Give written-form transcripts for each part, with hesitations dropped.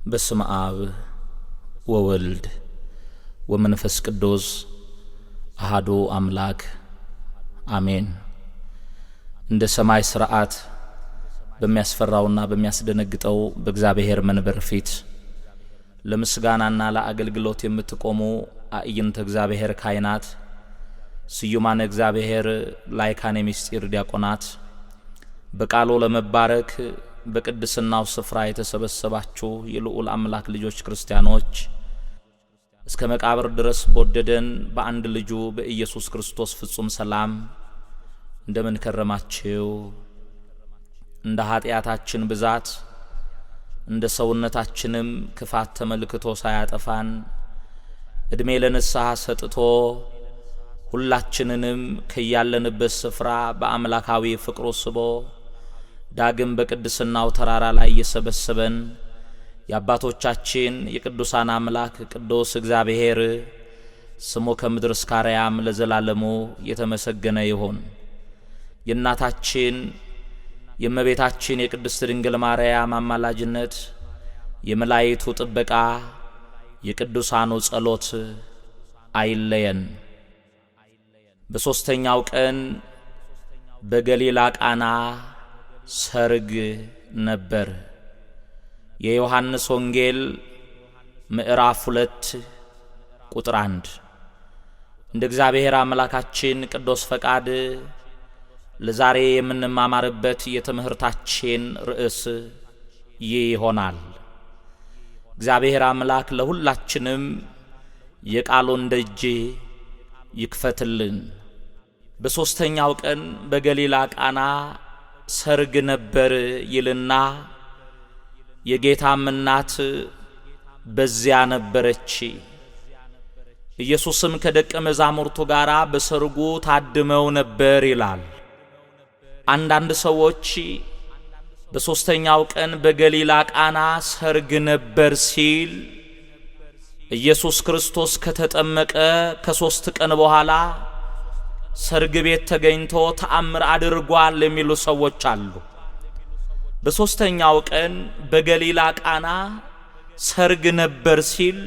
በስመ አብ ወወልድ ወመንፈስ ቅዱስ አሐዱ አምላክ አሜን። እንደ ሰማይ ሥርዓት በሚያስፈራውና በሚያስደነግጠው በእግዚአብሔር መንበር ፊት ለምስጋናና ለአገልግሎት የምትቆሙ አዕይንተ እግዚአብሔር ካህናት፣ ስዩማነ እግዚአብሔር ላይካነ ምስጢር ዲያቆናት፣ በቃሉ ለመባረክ በቅድስናው ስፍራ የተሰበሰባችሁ የልዑል አምላክ ልጆች ክርስቲያኖች፣ እስከ መቃብር ድረስ በወደደን በአንድ ልጁ በኢየሱስ ክርስቶስ ፍጹም ሰላም እንደምን ከረማችሁ? እንደ ኃጢአታችን ብዛት እንደ ሰውነታችንም ክፋት ተመልክቶ ሳያጠፋን እድሜ ለንስሐ ሰጥቶ ሁላችንንም ከያለንበት ስፍራ በአምላካዊ ፍቅሩ ስቦ ዳግም በቅድስናው ተራራ ላይ የሰበሰበን የአባቶቻችን የቅዱሳን አምላክ ቅዱስ እግዚአብሔር ስሙ ከምድር እስከ አርያም ለዘላለሙ የተመሰገነ ይሁን። የእናታችን የእመቤታችን የቅድስት ድንግል ማርያም አማላጅነት፣ የመላእክቱ ጥበቃ፣ የቅዱሳኑ ጸሎት አይለየን። በሶስተኛው ቀን በገሊላ ቃና ሰርግ ነበር። የዮሐንስ ወንጌል ምዕራፍ 2 ቁጥር 1። እንደ እግዚአብሔር አምላካችን ቅዱስ ፈቃድ ለዛሬ የምንማማርበት የትምህርታችን ርዕስ ይህ ይሆናል። እግዚአብሔር አምላክ ለሁላችንም የቃሉን ደጅ ይክፈትልን። በሶስተኛው ቀን በገሊላ ቃና ሰርግ ነበር ይልና የጌታም እናት በዚያ ነበረች። ኢየሱስም ከደቀ መዛሙርቱ ጋር በሰርጉ ታድመው ነበር ይላል። አንዳንድ ሰዎች በሶስተኛው ቀን በገሊላ ቃና ሰርግ ነበር ሲል ኢየሱስ ክርስቶስ ከተጠመቀ ከ3 ቀን በኋላ ሰርግ ቤት ተገኝቶ ተአምር አድርጓል የሚሉ ሰዎች አሉ። በሶስተኛው ቀን በገሊላ ቃና ሰርግ ነበር ሲል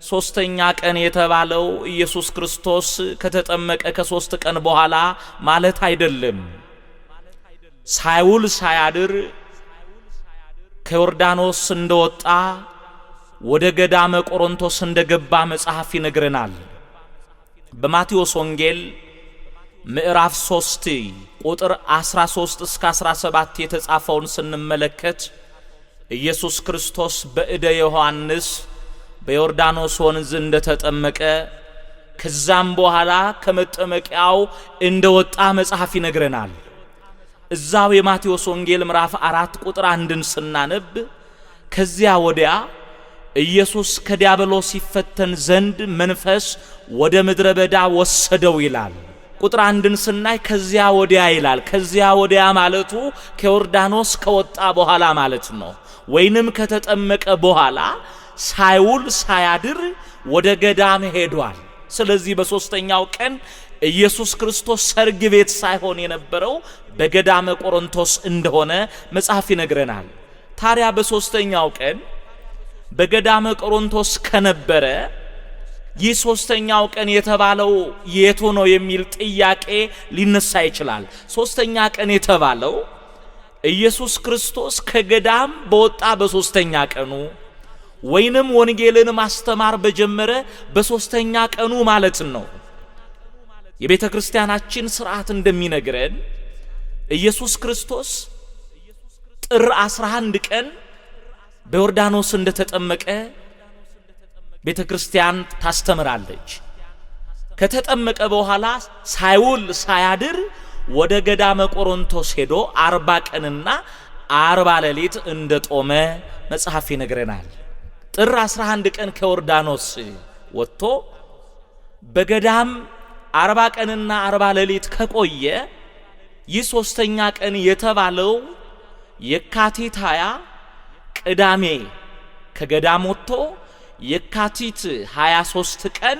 ሶስተኛ ቀን የተባለው ኢየሱስ ክርስቶስ ከተጠመቀ ከ3 ቀን በኋላ ማለት አይደለም። ሳይውል ሳያድር ከዮርዳኖስ እንደወጣ ወደ ገዳመ ቆሮንቶስ እንደገባ መጽሐፍ ይነግረናል። በማቴዎስ ወንጌል ምዕራፍ 3 ቁጥር 13 እስከ 17 የተጻፈውን ስንመለከት ኢየሱስ ክርስቶስ በእደ ዮሐንስ በዮርዳኖስ ወንዝ እንደተጠመቀ ከዛም በኋላ ከመጠመቂያው እንደወጣ መጽሐፍ ይነግረናል። እዛው የማቴዎስ ወንጌል ምዕራፍ 4 ቁጥር 1ን ስናነብ ከዚያ ወዲያ ኢየሱስ ከዲያብሎስ ይፈተን ዘንድ መንፈስ ወደ ምድረ በዳ ወሰደው ይላል። ቁጥር 1ን ስናይ ከዚያ ወዲያ ይላል። ከዚያ ወዲያ ማለቱ ከዮርዳኖስ ከወጣ በኋላ ማለት ነው። ወይንም ከተጠመቀ በኋላ ሳይውል ሳያድር ወደ ገዳም ሄዷል። ስለዚህ በሶስተኛው ቀን ኢየሱስ ክርስቶስ ሰርግ ቤት ሳይሆን የነበረው በገዳመ ቆሮንቶስ እንደሆነ መጽሐፍ ይነግረናል። ታዲያ በሶስተኛው ቀን በገዳመ ቆሮንቶስ ከነበረ ይህ ሶስተኛው ቀን የተባለው የቱ ነው የሚል ጥያቄ ሊነሳ ይችላል። ሶስተኛ ቀን የተባለው ኢየሱስ ክርስቶስ ከገዳም በወጣ በሶስተኛ ቀኑ ወይንም ወንጌልን ማስተማር በጀመረ በሶስተኛ ቀኑ ማለት ነው። የቤተ ክርስቲያናችን ሥርዓት እንደሚነግረን ኢየሱስ ክርስቶስ ጥር 11 ቀን በዮርዳኖስ እንደተጠመቀ ቤተ ክርስቲያን ታስተምራለች። ከተጠመቀ በኋላ ሳይውል ሳያድር ወደ ገዳመ ቆሮንቶስ ሄዶ 40 ቀንና 40 ሌሊት እንደጦመ መጽሐፍ ይነግረናል። ጥር 11 ቀን ከዮርዳኖስ ወጥቶ በገዳም 40 ቀንና 40 ሌሊት ከቆየ ይህ ሶስተኛ ቀን የተባለው የካቲት 20 ቅዳሜ ከገዳም ወጥቶ የካቲት 23 ቀን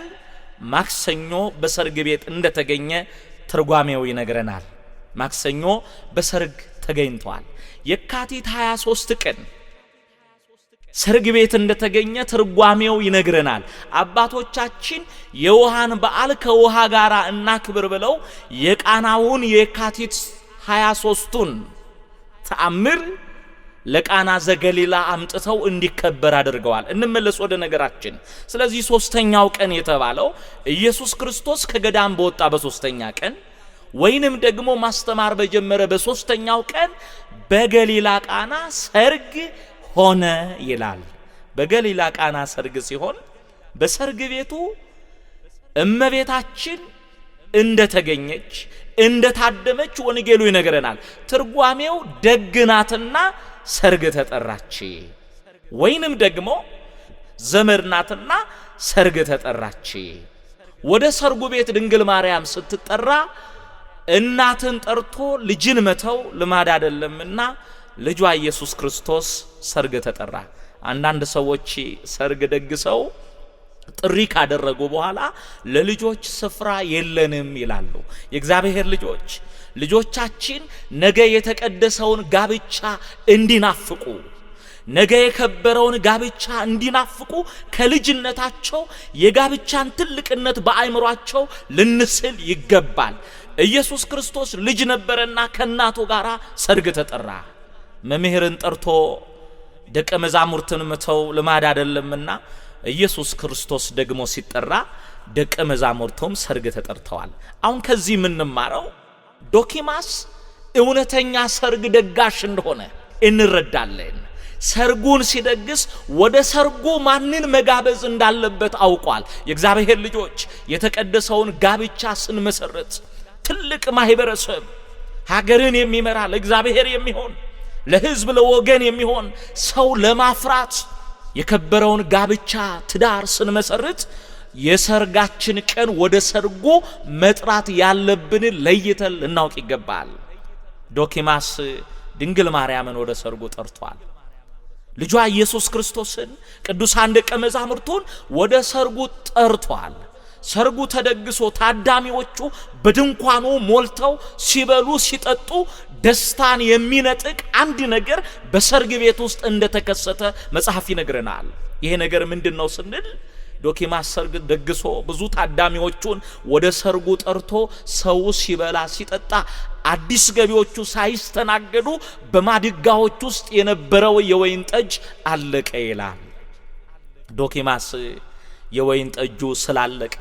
ማክሰኞ በሰርግ ቤት እንደተገኘ ትርጓሜው ይነግረናል። ማክሰኞ በሰርግ ተገኝቷል። የካቲት 23 ቀን ሰርግ ቤት እንደተገኘ ትርጓሜው ይነግረናል። አባቶቻችን የውሃን በዓል ከውሃ ጋር እናክብር ብለው የቃናውን የካቲት 23ቱን ተአምር ለቃና ዘገሊላ አምጥተው እንዲከበር አድርገዋል። እንመለስ ወደ ነገራችን። ስለዚህ ሶስተኛው ቀን የተባለው ኢየሱስ ክርስቶስ ከገዳም በወጣ በሶስተኛ ቀን ወይንም ደግሞ ማስተማር በጀመረ በሶስተኛው ቀን በገሊላ ቃና ሰርግ ሆነ ይላል። በገሊላ ቃና ሰርግ ሲሆን በሰርግ ቤቱ እመቤታችን እንደተገኘች እንደታደመች ወንጌሉ ይነግረናል። ትርጓሜው ደግናትና ሰርግ ተጠራች ወይንም ደግሞ ዘመድናትና ሰርግ ተጠራች። ወደ ሰርጉ ቤት ድንግል ማርያም ስትጠራ እናትን ጠርቶ ልጅን መተው ልማድ አይደለምና ልጇ ኢየሱስ ክርስቶስ ሰርግ ተጠራ። አንዳንድ ሰዎች ሰርግ ደግሰው ጥሪ ካደረጉ በኋላ ለልጆች ስፍራ የለንም ይላሉ። የእግዚአብሔር ልጆቻችን ነገ የተቀደሰውን ጋብቻ እንዲናፍቁ፣ ነገ የከበረውን ጋብቻ እንዲናፍቁ ከልጅነታቸው የጋብቻን ትልቅነት በአእምሯቸው ልንስል ይገባል። ኢየሱስ ክርስቶስ ልጅ ነበረና ከእናቱ ጋር ሰርግ ተጠራ። መምህርን ጠርቶ ደቀ መዛሙርትን መተው ልማድ አይደለምና ኢየሱስ ክርስቶስ ደግሞ ሲጠራ ደቀ መዛሙርቱም ሰርግ ተጠርተዋል። አሁን ከዚህ የምንማረው ዶኪማስ እውነተኛ ሰርግ ደጋሽ እንደሆነ እንረዳለን። ሰርጉን ሲደግስ ወደ ሰርጉ ማንን መጋበዝ እንዳለበት አውቋል። የእግዚአብሔር ልጆች የተቀደሰውን ጋብቻ ስንመሰርት ትልቅ ማህበረሰብ ሀገርን የሚመራ ለእግዚአብሔር የሚሆን ለሕዝብ ለወገን የሚሆን ሰው ለማፍራት የከበረውን ጋብቻ ትዳር ስንመሰርት የሰርጋችን ቀን ወደ ሰርጉ መጥራት ያለብን ለይተን ልናውቅ ይገባል። ዶኪማስ ድንግል ማርያምን ወደ ሰርጉ ጠርቷል። ልጇ ኢየሱስ ክርስቶስን ቅዱሳን ደቀ መዛሙርቱን ወደ ሰርጉ ጠርቷል። ሰርጉ ተደግሶ ታዳሚዎቹ በድንኳኑ ሞልተው ሲበሉ ሲጠጡ ደስታን የሚነጥቅ አንድ ነገር በሰርግ ቤት ውስጥ እንደተከሰተ መጽሐፍ ይነግረናል። ይሄ ነገር ምንድነው ስንል ዶኪማስ ሰርግ ደግሶ ብዙ ታዳሚዎቹን ወደ ሰርጉ ጠርቶ ሰው ሲበላ ሲጠጣ አዲስ ገቢዎቹ ሳይስተናገዱ በማድጋዎች ውስጥ የነበረው የወይን ጠጅ አለቀ ይላል። ዶኪማስ የወይን ጠጁ ስላለቀ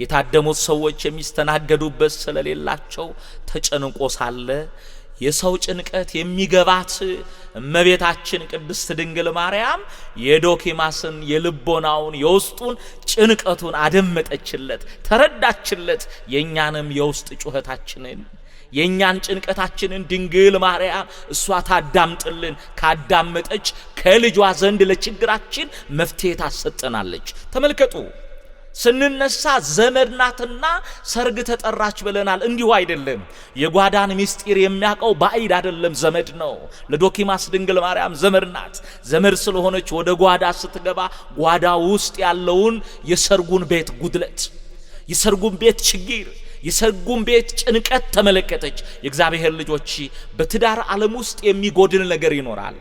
የታደሙት ሰዎች የሚስተናገዱበት ስለሌላቸው ተጨንቆ ሳለ የሰው ጭንቀት የሚገባት እመቤታችን ቅድስት ድንግል ማርያም የዶኪማስን የልቦናውን የውስጡን ጭንቀቱን አደመጠችለት፣ ተረዳችለት። የኛንም የውስጥ ጩኸታችንን የኛን ጭንቀታችንን ድንግል ማርያም እሷ ታዳምጥልን። ካዳመጠች ከልጇ ዘንድ ለችግራችን መፍትሄ ታሰጠናለች። ተመልከቱ፣ ስንነሳ ዘመድናትና ሰርግ ተጠራች ብለናል። እንዲሁ አይደለም። የጓዳን ምስጢር የሚያውቀው ባዕድ አይደለም፣ ዘመድ ነው። ለዶኪማስ ድንግል ማርያም ዘመድናት። ዘመድ ስለሆነች ወደ ጓዳ ስትገባ ጓዳ ውስጥ ያለውን የሰርጉን ቤት ጉድለት፣ የሰርጉን ቤት ችግር፣ የሰርጉን ቤት ጭንቀት ተመለከተች። የእግዚአብሔር ልጆች በትዳር ዓለም ውስጥ የሚጎድል ነገር ይኖራል።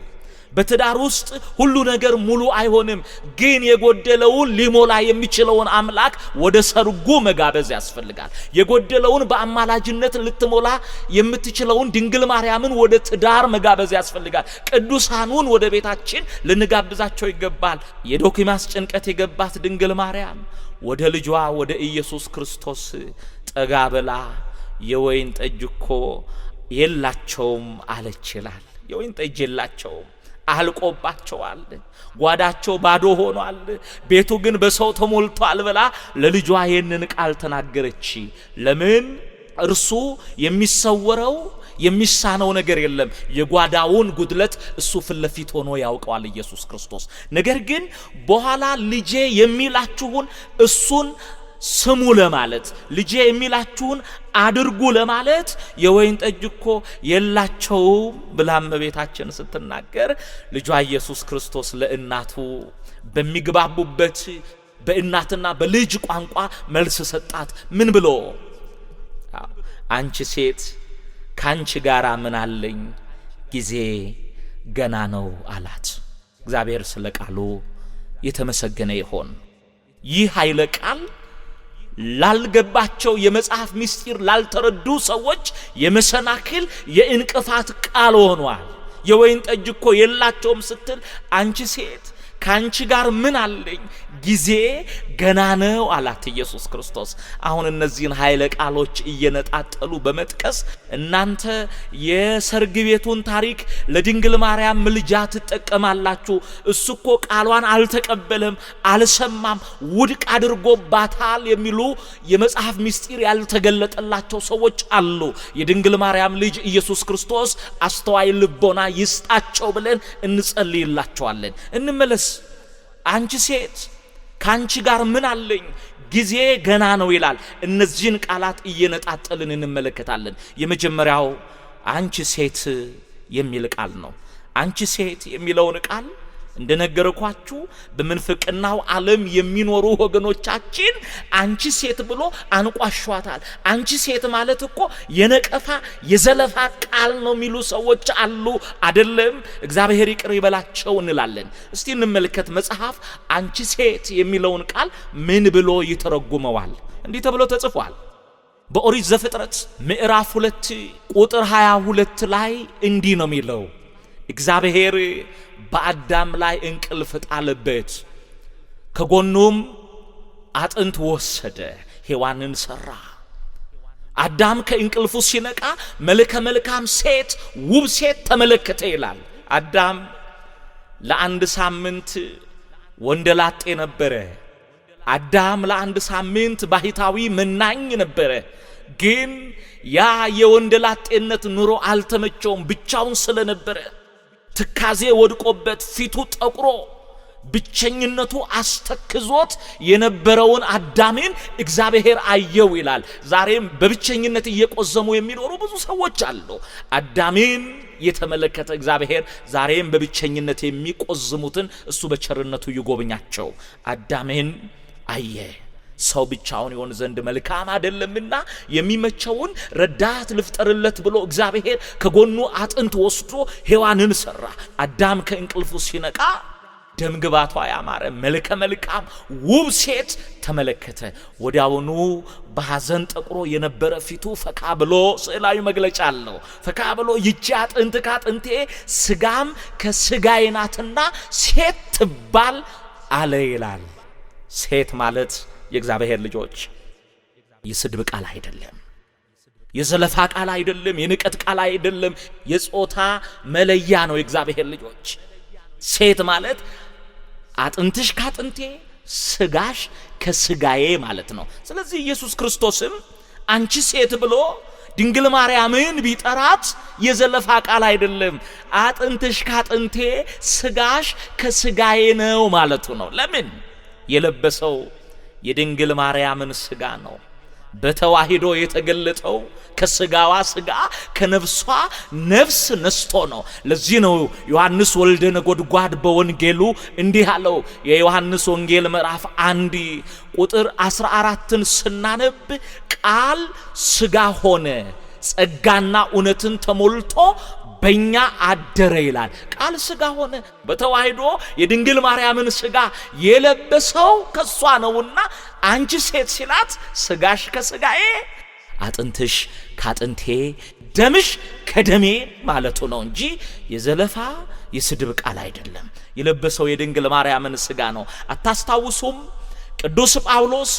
በትዳር ውስጥ ሁሉ ነገር ሙሉ አይሆንም። ግን የጎደለውን ሊሞላ የሚችለውን አምላክ ወደ ሰርጉ መጋበዝ ያስፈልጋል። የጎደለውን በአማላጅነት ልትሞላ የምትችለውን ድንግል ማርያምን ወደ ትዳር መጋበዝ ያስፈልጋል። ቅዱሳኑን ወደ ቤታችን ልንጋብዛቸው ይገባል። የዶኪማስ ጭንቀት የገባት ድንግል ማርያም ወደ ልጇ ወደ ኢየሱስ ክርስቶስ ጠጋ ብላ የወይን ጠጅ እኮ የላቸውም አለች ይላል። የወይን ጠጅ የላቸውም፣ አልቆባቸዋል፣ ጓዳቸው ባዶ ሆኗል፣ ቤቱ ግን በሰው ተሞልቷል ብላ ለልጇ ይህንን ቃል ተናገረች። ለምን? እርሱ የሚሰወረው የሚሳነው ነገር የለም። የጓዳውን ጉድለት እሱ ፊት ለፊት ሆኖ ያውቀዋል ኢየሱስ ክርስቶስ። ነገር ግን በኋላ ልጄ የሚላችሁን እሱን ስሙ ለማለት፣ ልጄ የሚላችሁን አድርጉ ለማለት የወይን ጠጅ እኮ የላቸውም ብላ እመቤታችን ስትናገር ልጇ ኢየሱስ ክርስቶስ ለእናቱ በሚግባቡበት በእናትና በልጅ ቋንቋ መልስ ሰጣት። ምን ብሎ? አንቺ ሴት ካንቺ ጋራ ምን አለኝ? ጊዜ ገና ነው አላት። እግዚአብሔር ስለ ቃሉ የተመሰገነ ይሁን። ይህ ኃይለ ቃል ላልገባቸው የመጽሐፍ ምስጢር ላልተረዱ ሰዎች የመሰናክል የእንቅፋት ቃል ሆኗል። የወይን ጠጅ እኮ የላቸውም ስትል አንቺ ሴት ካንቺ ጋር ምን አለኝ? ጊዜ ገና ነው አላት ኢየሱስ ክርስቶስ። አሁን እነዚህን ኃይለ ቃሎች እየነጣጠሉ በመጥቀስ እናንተ የሰርግ ቤቱን ታሪክ ለድንግል ማርያም ምልጃ ትጠቀማላችሁ፣ እሱ እኮ ቃሏን አልተቀበለም፣ አልሰማም፣ ውድቅ አድርጎባታል የሚሉ የመጽሐፍ ምስጢር ያልተገለጠላቸው ሰዎች አሉ። የድንግል ማርያም ልጅ ኢየሱስ ክርስቶስ አስተዋይ ልቦና ይስጣቸው ብለን እንጸልይላቸዋለን። እንመለስ። አንቺ ሴት ካንቺ ጋር ምን አለኝ? ጊዜ ገና ነው ይላል። እነዚህን ቃላት እየነጣጠልን እንመለከታለን። የመጀመሪያው አንቺ ሴት የሚል ቃል ነው። አንቺ ሴት የሚለውን ቃል እንደነገርኳችሁ በመንፈቅናው ዓለም የሚኖሩ ወገኖቻችን አንቺ ሴት ብሎ አንቋሿታል። አንቺ ሴት ማለት እኮ የነቀፋ የዘለፋ ቃል ነው የሚሉ ሰዎች አሉ። አይደለም፣ እግዚአብሔር ይቅር ይበላቸው እንላለን። እስቲ እንመልከት። መጽሐፍ አንቺ ሴት የሚለውን ቃል ምን ብሎ ይተረጉመዋል? እንዲህ ተብሎ ተጽፏል። በኦሪት ዘፍጥረት ምዕራፍ 2 ቁጥር 22 ላይ እንዲህ ነው የሚለው፣ እግዚአብሔር በአዳም ላይ እንቅልፍ ጣለበት፣ ከጎኑም አጥንት ወሰደ፣ ሔዋንን ሰራ። አዳም ከእንቅልፉ ሲነቃ መልከ መልካም ሴት፣ ውብ ሴት ተመለከተ ይላል። አዳም ለአንድ ሳምንት ወንደላጤ ነበረ። አዳም ለአንድ ሳምንት ባህታዊ መናኝ ነበረ። ግን ያ የወንደላጤነት ኑሮ አልተመቸውም። ብቻውን ስለነበረ ትካዜ ወድቆበት ፊቱ ጠቁሮ ብቸኝነቱ አስተክዞት የነበረውን አዳምን እግዚአብሔር አየው ይላል። ዛሬም በብቸኝነት እየቆዘሙ የሚኖሩ ብዙ ሰዎች አሉ። አዳምን የተመለከተ እግዚአብሔር ዛሬም በብቸኝነት የሚቆዝሙትን እሱ በቸርነቱ ይጎብኛቸው። አዳምን አየ። ሰው ብቻውን ይሆን ዘንድ መልካም አይደለምና የሚመቸውን ረዳት ልፍጠርለት ብሎ እግዚአብሔር ከጎኑ አጥንት ወስዶ ሔዋንን ሰራ። አዳም ከእንቅልፉ ሲነቃ ደምግባቷ ያማረ መልከ መልካም ውብ ሴት ተመለከተ። ወዲያውኑ በሐዘን ጠቁሮ የነበረ ፊቱ ፈካ ብሎ ስዕላዊ መግለጫ አለው። ፈካ ብሎ ይቺ አጥንት ካጥንቴ ስጋም ከስጋዬ ናትና ሴት ትባል አለ ይላል። ሴት ማለት የእግዚአብሔር ልጆች የስድብ ቃል አይደለም፣ የዘለፋ ቃል አይደለም፣ የንቀት ቃል አይደለም፣ የጾታ መለያ ነው። የእግዚአብሔር ልጆች ሴት ማለት አጥንትሽ ካጥንቴ ስጋሽ ከስጋዬ ማለት ነው። ስለዚህ ኢየሱስ ክርስቶስም አንቺ ሴት ብሎ ድንግል ማርያምን ቢጠራት የዘለፋ ቃል አይደለም፣ አጥንትሽ ካጥንቴ ስጋሽ ከስጋዬ ነው ማለቱ ነው። ለምን? የለበሰው የድንግል ማርያምን ስጋ ነው። በተዋሂዶ የተገለጠው ከስጋዋ ስጋ ከነፍሷ ነፍስ ነስቶ ነው። ለዚህ ነው ዮሐንስ ወልደ ነጎድጓድ በወንጌሉ እንዲህ አለው። የዮሐንስ ወንጌል ምዕራፍ 1 ቁጥር 14ን ስናነብ ቃል ስጋ ሆነ ጸጋና እውነትን ተሞልቶ በእኛ አደረ ይላል። ቃል ስጋ ሆነ። በተዋሂዶ የድንግል ማርያምን ስጋ የለበሰው ከሷ ነውና አንቺ ሴት ሲላት ስጋሽ ከስጋዬ አጥንትሽ ካጥንቴ ደምሽ ከደሜ ማለቱ ነው እንጂ የዘለፋ የስድብ ቃል አይደለም። የለበሰው የድንግል ማርያምን ስጋ ነው። አታስታውሱም? ቅዱስ ጳውሎስ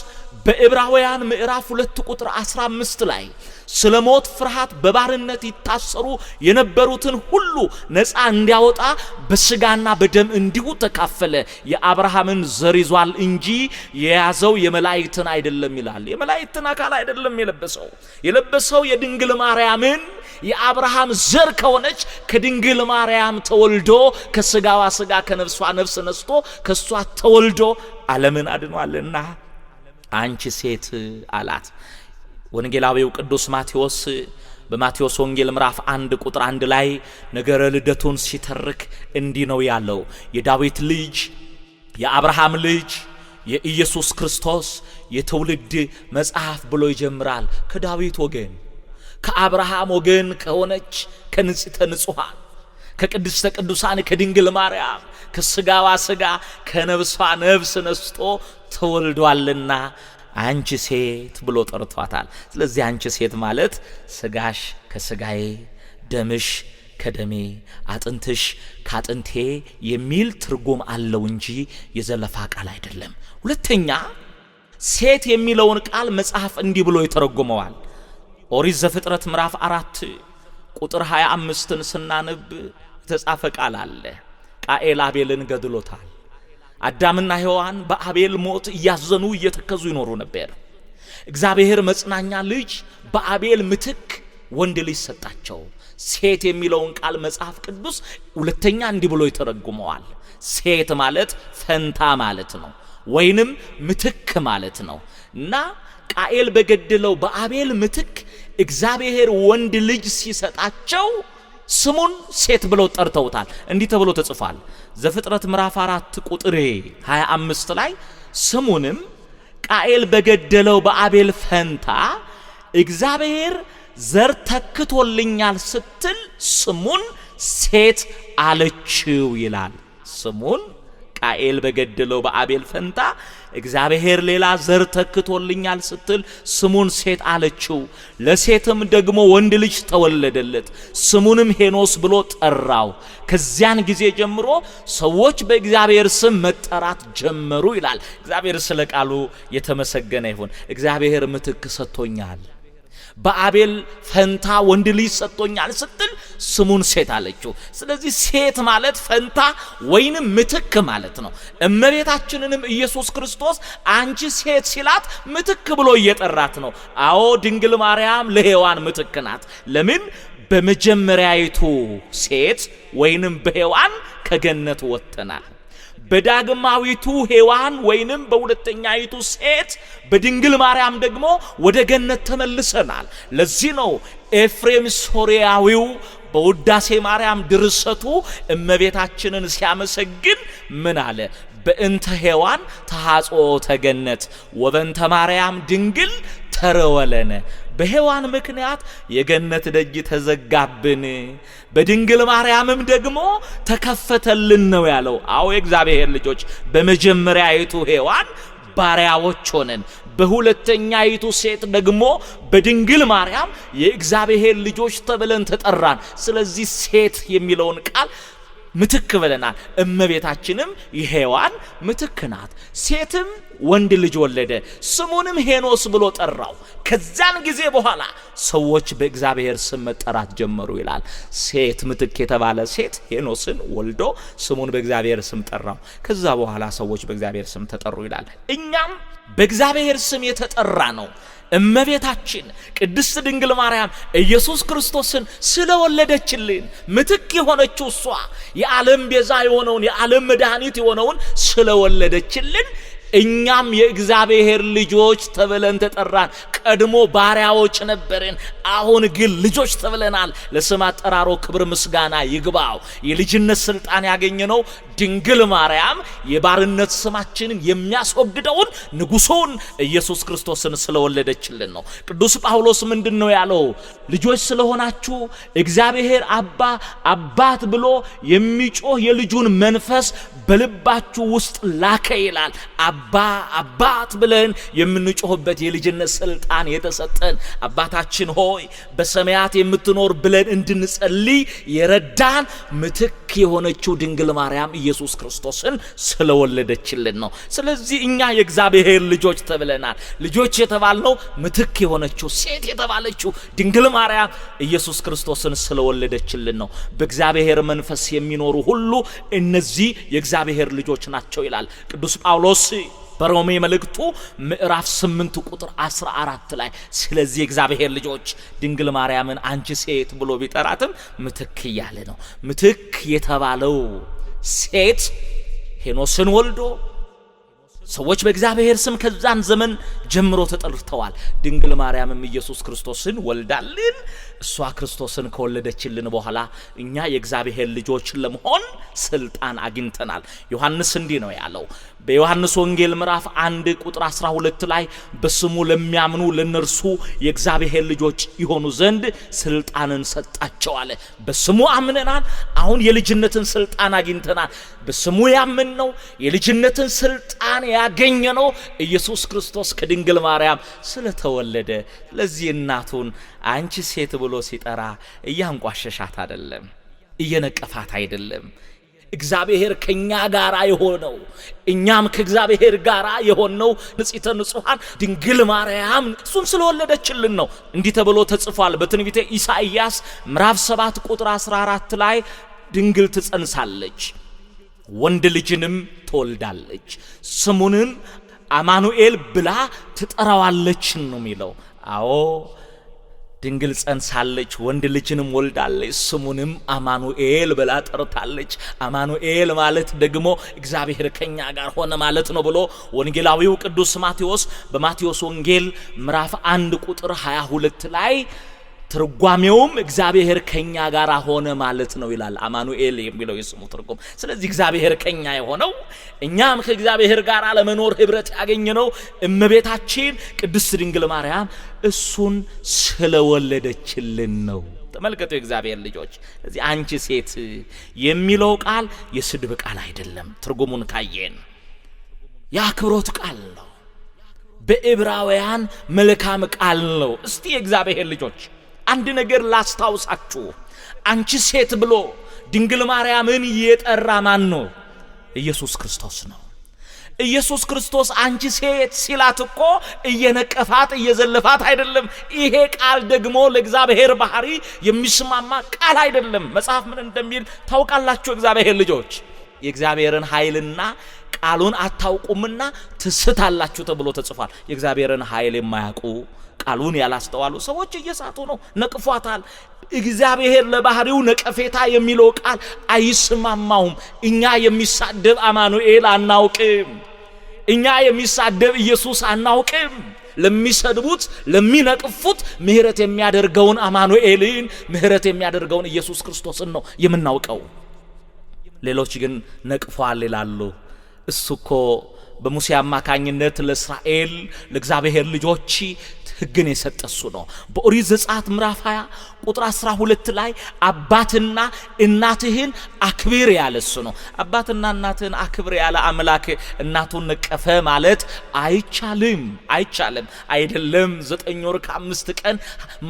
በዕብራውያን ምዕራፍ 2 ቁጥር 15 ላይ ስለ ሞት ፍርሃት በባርነት ይታሰሩ የነበሩትን ሁሉ ነፃ እንዲያወጣ በስጋና በደም እንዲሁ ተካፈለ፣ የአብርሃምን ዘር ይዟል እንጂ የያዘው የመላእክትን አይደለም ይላል። የመላእክትን አካል አይደለም የለበሰው የድንግል ማርያምን የአብርሃም ዘር ከሆነች ከድንግል ማርያም ተወልዶ ከስጋዋ ስጋ ከነፍሷ ነፍስ ነስቶ ከሷ ተወልዶ ዓለምን አድኗልና አንቺ ሴት አላት። ወንጌላዊው ቅዱስ ማቴዎስ በማቴዎስ ወንጌል ምዕራፍ 1 ቁጥር 1 ላይ ነገረ ልደቱን ሲተርክ እንዲህ ነው ያለው። የዳዊት ልጅ የአብርሃም ልጅ የኢየሱስ ክርስቶስ የትውልድ መጽሐፍ ብሎ ይጀምራል። ከዳዊት ወገን ከአብርሃም ወገን ከሆነች ከንጽሕተ ንጹሐን ከቅድስተ ቅዱሳን ከድንግል ማርያም ከስጋዋ ስጋ ከነፍሷ ነፍስ ነስቶ ተወልዷልና አንቺ ሴት ብሎ ጠርቷታል። ስለዚህ አንቺ ሴት ማለት ስጋሽ ከስጋዬ ደምሽ ከደሜ አጥንትሽ ካጥንቴ የሚል ትርጉም አለው እንጂ የዘለፋ ቃል አይደለም። ሁለተኛ ሴት የሚለውን ቃል መጽሐፍ እንዲህ ብሎ ይተረጉመዋል። ኦሪት ዘፍጥረት ምዕራፍ 4 ቁጥር 25ን ስናነብ የተጻፈ ቃል አለ። ቃኤል አቤልን ገድሎታል። አዳምና ሔዋን በአቤል ሞት እያዘኑ እየተከዙ ይኖሩ ነበር። እግዚአብሔር መጽናኛ ልጅ በአቤል ምትክ ወንድ ልጅ ሰጣቸው። ሴት የሚለውን ቃል መጽሐፍ ቅዱስ ሁለተኛ እንዲህ ብሎ ይተረጉመዋል። ሴት ማለት ፈንታ ማለት ነው፣ ወይንም ምትክ ማለት ነው። እና ቃኤል በገደለው በአቤል ምትክ እግዚአብሔር ወንድ ልጅ ሲሰጣቸው ስሙን ሴት ብለው ጠርተውታል። እንዲህ ተብሎ ተጽፏል። ዘፍጥረት ምዕራፍ 4 ቁጥር 25 ላይ ስሙንም ቃኤል በገደለው በአቤል ፈንታ እግዚአብሔር ዘር ተክቶልኛል ስትል ስሙን ሴት አለችው ይላል። ስሙን ቃኤል በገደለው በአቤል ፈንታ እግዚአብሔር ሌላ ዘር ተክቶልኛል ስትል ስሙን ሴት አለችው። ለሴትም ደግሞ ወንድ ልጅ ተወለደለት፣ ስሙንም ሄኖስ ብሎ ጠራው። ከዚያን ጊዜ ጀምሮ ሰዎች በእግዚአብሔር ስም መጠራት ጀመሩ ይላል። እግዚአብሔር ስለ ቃሉ የተመሰገነ ይሁን። እግዚአብሔር ምትክ ሰጥቶኛል፣ በአቤል ፈንታ ወንድ ልጅ ሰጥቶኛል ስትል ስሙን ሴት አለችው። ስለዚህ ሴት ማለት ፈንታ ወይንም ምትክ ማለት ነው። እመቤታችንንም ኢየሱስ ክርስቶስ አንቺ ሴት ሲላት ምትክ ብሎ እየጠራት ነው። አዎ ድንግል ማርያም ለሔዋን ምትክ ናት። ለምን? በመጀመሪያይቱ ሴት ወይንም በሔዋን ከገነት ወጥተናል። በዳግማዊቱ ሔዋን ወይንም በሁለተኛይቱ ሴት በድንግል ማርያም ደግሞ ወደ ገነት ተመልሰናል። ለዚህ ነው ኤፍሬም ሶርያዊው በውዳሴ ማርያም ድርሰቱ እመቤታችንን ሲያመሰግን ምን አለ? በእንተ ሔዋን ተሐጽኦ ተገነት ወበንተ ማርያም ድንግል ተረወለነ። በሔዋን ምክንያት የገነት ደጅ ተዘጋብን፣ በድንግል ማርያምም ደግሞ ተከፈተልን ነው ያለው። አዎ የእግዚአብሔር ልጆች በመጀመሪያይቱ ሔዋን ባሪያዎች ሆነን፣ በሁለተኛይቱ ሴት ደግሞ በድንግል ማርያም የእግዚአብሔር ልጆች ተብለን ተጠራን። ስለዚህ ሴት የሚለውን ቃል ምትክ ብለናል። እመቤታችንም የሔዋን ምትክ ናት። ሴትም ወንድ ልጅ ወለደ፣ ስሙንም ሄኖስ ብሎ ጠራው። ከዛን ጊዜ በኋላ ሰዎች በእግዚአብሔር ስም መጠራት ጀመሩ ይላል። ሴት ምትክ የተባለ ሴት ሄኖስን ወልዶ ስሙን በእግዚአብሔር ስም ጠራው። ከዛ በኋላ ሰዎች በእግዚአብሔር ስም ተጠሩ ይላል። እኛም በእግዚአብሔር ስም የተጠራ ነው። እመቤታችን ቅድስት ድንግል ማርያም ኢየሱስ ክርስቶስን ስለወለደችልን ምትክ የሆነችው እሷ የዓለም ቤዛ የሆነውን የዓለም መድኃኒት የሆነውን ስለወለደችልን እኛም የእግዚአብሔር ልጆች ተብለን ተጠራን። ቀድሞ ባሪያዎች ነበርን፣ አሁን ግን ልጆች ተብለናል። ለስም አጠራሮ ክብር ምስጋና ይግባው። የልጅነት ስልጣን ያገኘነው ድንግል ማርያም የባርነት ስማችንን የሚያስወግደውን ንጉሱን ኢየሱስ ክርስቶስን ስለወለደችልን ነው። ቅዱስ ጳውሎስ ምንድነው ያለው? ልጆች ስለሆናችሁ እግዚአብሔር አባ አባት ብሎ የሚጮህ የልጁን መንፈስ በልባችሁ ውስጥ ላከ ይላል። አባ አባት ብለን የምንጮህበት የልጅነት ስልጣን የተሰጠን አባታችን ሆይ በሰማያት የምትኖር ብለን እንድንጸልይ የረዳን ምትክ የሆነችው ድንግል ማርያም ኢየሱስ ክርስቶስን ስለወለደችልን ነው። ስለዚህ እኛ የእግዚአብሔር ልጆች ተብለናል። ልጆች የተባልነው ምትክ የሆነችው ሴት የተባለችው ድንግል ማርያም ኢየሱስ ክርስቶስን ስለወለደችልን ነው። በእግዚአብሔር መንፈስ የሚኖሩ ሁሉ እነዚህ የእግዚአብሔር ልጆች ናቸው ይላል ቅዱስ ጳውሎስ በሮሜ መልእክቱ ምዕራፍ 8 ቁጥር 14 ላይ። ስለዚህ እግዚአብሔር ልጆች ድንግል ማርያምን አንቺ ሴት ብሎ ቢጠራትም ምትክ እያለ ነው። ምትክ የተባለው ሴት ሄኖስን ወልዶ ሰዎች በእግዚአብሔር ስም ከዛን ዘመን ጀምሮ ተጠርተዋል። ድንግል ማርያምም ኢየሱስ ክርስቶስን ወልዳልን። እሷ ክርስቶስን ከወለደችልን በኋላ እኛ የእግዚአብሔር ልጆች ለመሆን ስልጣን አግኝተናል። ዮሐንስ እንዲህ ነው ያለው በዮሐንስ ወንጌል ምዕራፍ 1 ቁጥር 12 ላይ በስሙ ለሚያምኑ ለነርሱ የእግዚአብሔር ልጆች ይሆኑ ዘንድ ስልጣንን ሰጣቸው አለ። በስሙ አምነናል። አሁን የልጅነትን ስልጣን አግኝተናል። በስሙ ያመንነው የልጅነትን ስልጣን ያገኘነው ኢየሱስ ክርስቶስ ከድንግል ማርያም ስለተወለደ። ለዚህ እናቱን አንቺ ሴት ብሎ ሲጠራ እያንቋሸሻት አይደለም፣ እየነቀፋት አይደለም። እግዚአብሔር ከኛ ጋራ የሆነው እኛም ከእግዚአብሔር ጋራ የሆነው ንጽሕተ ንጹሐን ድንግል ማርያም እሱን ስለወለደችልን ነው። እንዲህ ተብሎ ተጽፏል በትንቢተ ኢሳይያስ ምዕራፍ 7 ቁጥር 14 ላይ ድንግል ትጸንሳለች፣ ወንድ ልጅንም ትወልዳለች፣ ስሙንም አማኑኤል ብላ ትጠራዋለች ነው የሚለው። አዎ ድንግል ጸንሳለች፣ ወንድ ልጅንም ወልዳለች፣ ስሙንም አማኑኤል ብላ ጠርታለች። አማኑኤል ማለት ደግሞ እግዚአብሔር ከኛ ጋር ሆነ ማለት ነው ብሎ ወንጌላዊው ቅዱስ ማቴዎስ በማቴዎስ ወንጌል ምዕራፍ 1 ቁጥር 22 ላይ ትርጓሜውም እግዚአብሔር ከኛ ጋር ሆነ ማለት ነው ይላል። አማኑኤል የሚለው የስሙ ትርጉም። ስለዚህ እግዚአብሔር ከኛ የሆነው እኛም ከእግዚአብሔር ጋር ለመኖር ህብረት ያገኘነው እመቤታችን ቅድስት ድንግል ማርያም እሱን ስለወለደችልን ነው። ተመልከቱ የእግዚአብሔር ልጆች። ስለዚህ አንቺ ሴት የሚለው ቃል የስድብ ቃል አይደለም። ትርጉሙን ካየን የአክብሮት ቃል ነው። በዕብራውያን መልካም ቃል ነው። እስቲ የእግዚአብሔር ልጆች አንድ ነገር ላስታውሳችሁ። አንቺ ሴት ብሎ ድንግል ማርያምን የጠራ ማን ነው? ኢየሱስ ክርስቶስ ነው። ኢየሱስ ክርስቶስ አንቺ ሴት ሲላት እኮ እየነቀፋት እየዘለፋት አይደለም። ይሄ ቃል ደግሞ ለእግዚአብሔር ባህሪ የሚስማማ ቃል አይደለም። መጽሐፍ ምን እንደሚል ታውቃላችሁ እግዚአብሔር ልጆች? የእግዚአብሔርን ኃይልና ቃሉን አታውቁምና ትስታላችሁ ተብሎ ተጽፏል። የእግዚአብሔርን ኃይል የማያውቁ ቃሉን ያላስተዋሉ ሰዎች እየሳቱ ነው፣ ነቅፏታል። እግዚአብሔር ለባህሪው ነቀፌታ የሚለው ቃል አይስማማውም። እኛ የሚሳደብ አማኑኤል አናውቅም። እኛ የሚሳደብ ኢየሱስ አናውቅም። ለሚሰድቡት ለሚነቅፉት ምህረት የሚያደርገውን አማኑኤልን፣ ምህረት የሚያደርገውን ኢየሱስ ክርስቶስን ነው የምናውቀው። ሌሎች ግን ነቅፏል ይላሉ። እሱኮ በሙሴ አማካኝነት ለእስራኤል ለእግዚአብሔር ልጆች ሕግን የሰጠሱ ነው። በኦሪት ዘጸአት ምዕራፍ 20 ቁጥር 12 ላይ አባትና እናትህን አክብር ያለሱ ነው። አባትና እናትህን አክብር ያለ አምላክ እናቱን ነቀፈ ማለት አይቻልም። አይደለም 9 ወር ከ5 ቀን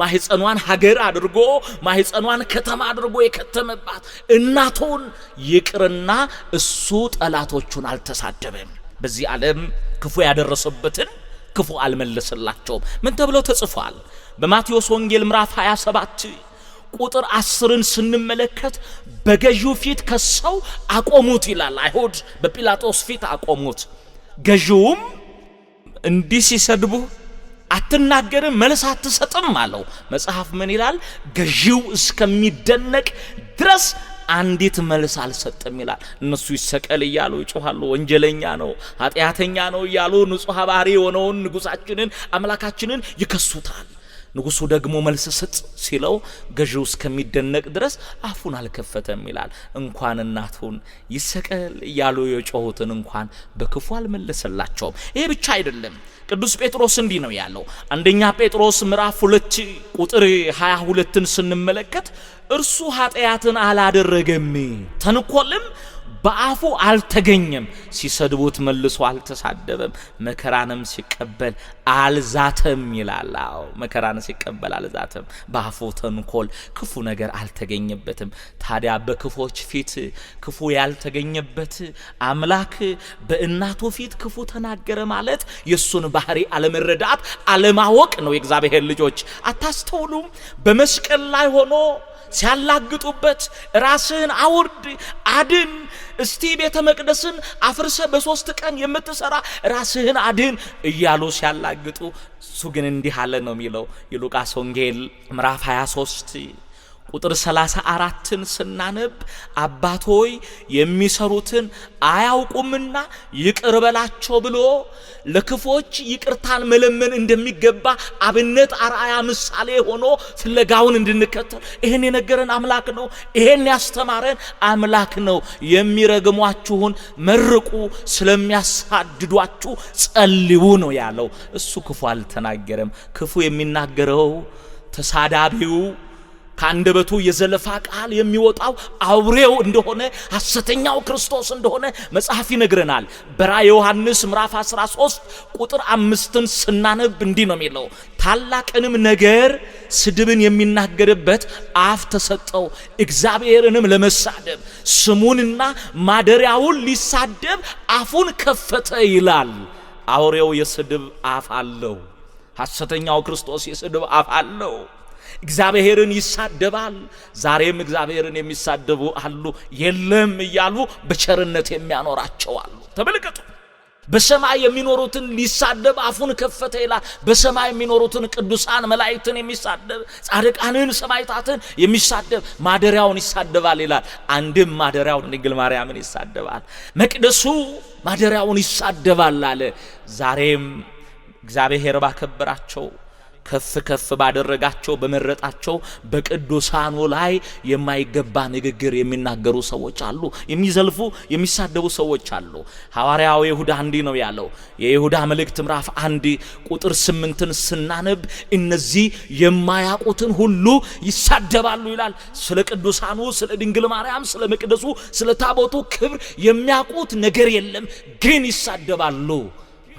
ማህፀኗን ሀገር አድርጎ ማህፀኗን ከተማ አድርጎ የከተመባት እናቱን ይቅርና እሱ ጠላቶቹን አልተሳደበም። በዚህ ዓለም ክፉ ያደረሰበትን ክፉ አልመለሰላቸውም። ምን ተብሎ ተጽፏል? በማቴዎስ ወንጌል ምዕራፍ 27 ቁጥር 10ን ስንመለከት በገዢው ፊት ከሰው አቆሙት ይላል። አይሁድ በጲላጦስ ፊት አቆሙት። ገዢውም እንዲህ ሲሰድቡ አትናገርም፣ መልስ አትሰጥም አለው። መጽሐፍ ምን ይላል? ገዢው እስከሚደነቅ ድረስ አንዲት መልስ አልሰጠም ይላል። እነሱ ይሰቀል እያሉ ይጮሃሉ። ወንጀለኛ ነው፣ ኃጢአተኛ ነው እያሉ ንጹሕ ባህሪ የሆነውን ንጉሳችንን አምላካችንን ይከሱታል። ንጉሱ ደግሞ መልስ ስጥ ሲለው ገዢው እስከሚደነቅ ድረስ አፉን አልከፈተም ይላል። እንኳን እናቱን ይሰቀል እያሉ የጮሁትን እንኳን በክፉ አልመለሰላቸውም። ይሄ ብቻ አይደለም። ቅዱስ ጴጥሮስ እንዲህ ነው ያለው። አንደኛ ጴጥሮስ ምዕራፍ 2 ቁጥር 22ን ስንመለከት እርሱ ኃጢአትን አላደረገም፣ ተንኮልም በአፉ አልተገኘም፣ ሲሰድቡት መልሶ አልተሳደበም፣ መከራንም ሲቀበል አልዛተም ይላል። አዎ መከራን ሲቀበል አልዛተም። በአፉ ተንኮል ክፉ ነገር አልተገኘበትም። ታዲያ በክፎች ፊት ክፉ ያልተገኘበት አምላክ በእናቱ ፊት ክፉ ተናገረ ማለት የሱን ባህሪ አለመረዳት አለማወቅ ነው። የእግዚአብሔር ልጆች አታስተውሉም? በመስቀል ላይ ሆኖ ሲያላግጡበት ራስህን አውርድ አድን፣ እስቲ ቤተ መቅደስን አፍርሰ በ3 ቀን የምትሰራ ራስህን አድን እያሉ ሲያላግጡ እሱ ግን እንዲህ አለ ነው የሚለው የሉቃስ ወንጌል ምዕራፍ 23 ቁጥር 34ን ስናነብ አባት ሆይ የሚሰሩትን አያውቁምና ይቅር በላቸው ብሎ ለክፎች ይቅርታን መለመን እንደሚገባ አብነት አርአያ ምሳሌ ሆኖ ፍለጋውን እንድንከተል ይሄን የነገረን አምላክ ነው። ይሄን ያስተማረን አምላክ ነው። የሚረግሟችሁን መርቁ፣ ስለሚያሳድዷችሁ ጸልዩ ነው ያለው። እሱ ክፉ አልተናገረም። ክፉ የሚናገረው ተሳዳቢው ከአንደበቱ የዘለፋ ቃል የሚወጣው አውሬው እንደሆነ ሐሰተኛው ክርስቶስ እንደሆነ መጽሐፍ ይነግረናል። በራዕየ ዮሐንስ ምዕራፍ 13 ቁጥር 5ን ስናነብ እንዲህ ነው የሚለው፣ ታላቅንም ነገር ስድብን የሚናገርበት አፍ ተሰጠው፣ እግዚአብሔርንም ለመሳደብ ስሙንና ማደሪያውን ሊሳደብ አፉን ከፈተ ይላል። አውሬው የስድብ አፍ አለው። ሐሰተኛው ክርስቶስ የስድብ አፍ አለው። እግዚአብሔርን ይሳደባል። ዛሬም እግዚአብሔርን የሚሳደቡ አሉ። የለም እያሉ በቸርነት የሚያኖራቸው አሉ። ተመልከቱ። በሰማይ የሚኖሩትን ሊሳደብ አፉን ከፈተ ይላል። በሰማይ የሚኖሩትን ቅዱሳን መላእክትን የሚሳደብ፣ ጻድቃንን ሰማዕታትን የሚሳደብ ማደሪያውን ይሳደባል ይላል። አንድም ማደሪያውን ድንግል ማርያምን ይሳደባል። መቅደሱ ማደሪያውን ይሳደባል አለ። ዛሬም እግዚአብሔር ባከበራቸው ከፍ ከፍ ባደረጋቸው በመረጣቸው በቅዱሳኑ ላይ የማይገባ ንግግር የሚናገሩ ሰዎች አሉ። የሚዘልፉ የሚሳደቡ ሰዎች አሉ። ሐዋርያው ይሁዳ እንዲህ ነው ያለው። የይሁዳ መልእክት ምዕራፍ 1 ቁጥር 8ን ስናነብ እነዚህ የማያውቁትን ሁሉ ይሳደባሉ ይላል። ስለ ቅዱሳኑ፣ ስለ ድንግል ማርያም፣ ስለ መቅደሱ፣ ስለ ታቦቱ ክብር የሚያውቁት ነገር የለም፣ ግን ይሳደባሉ።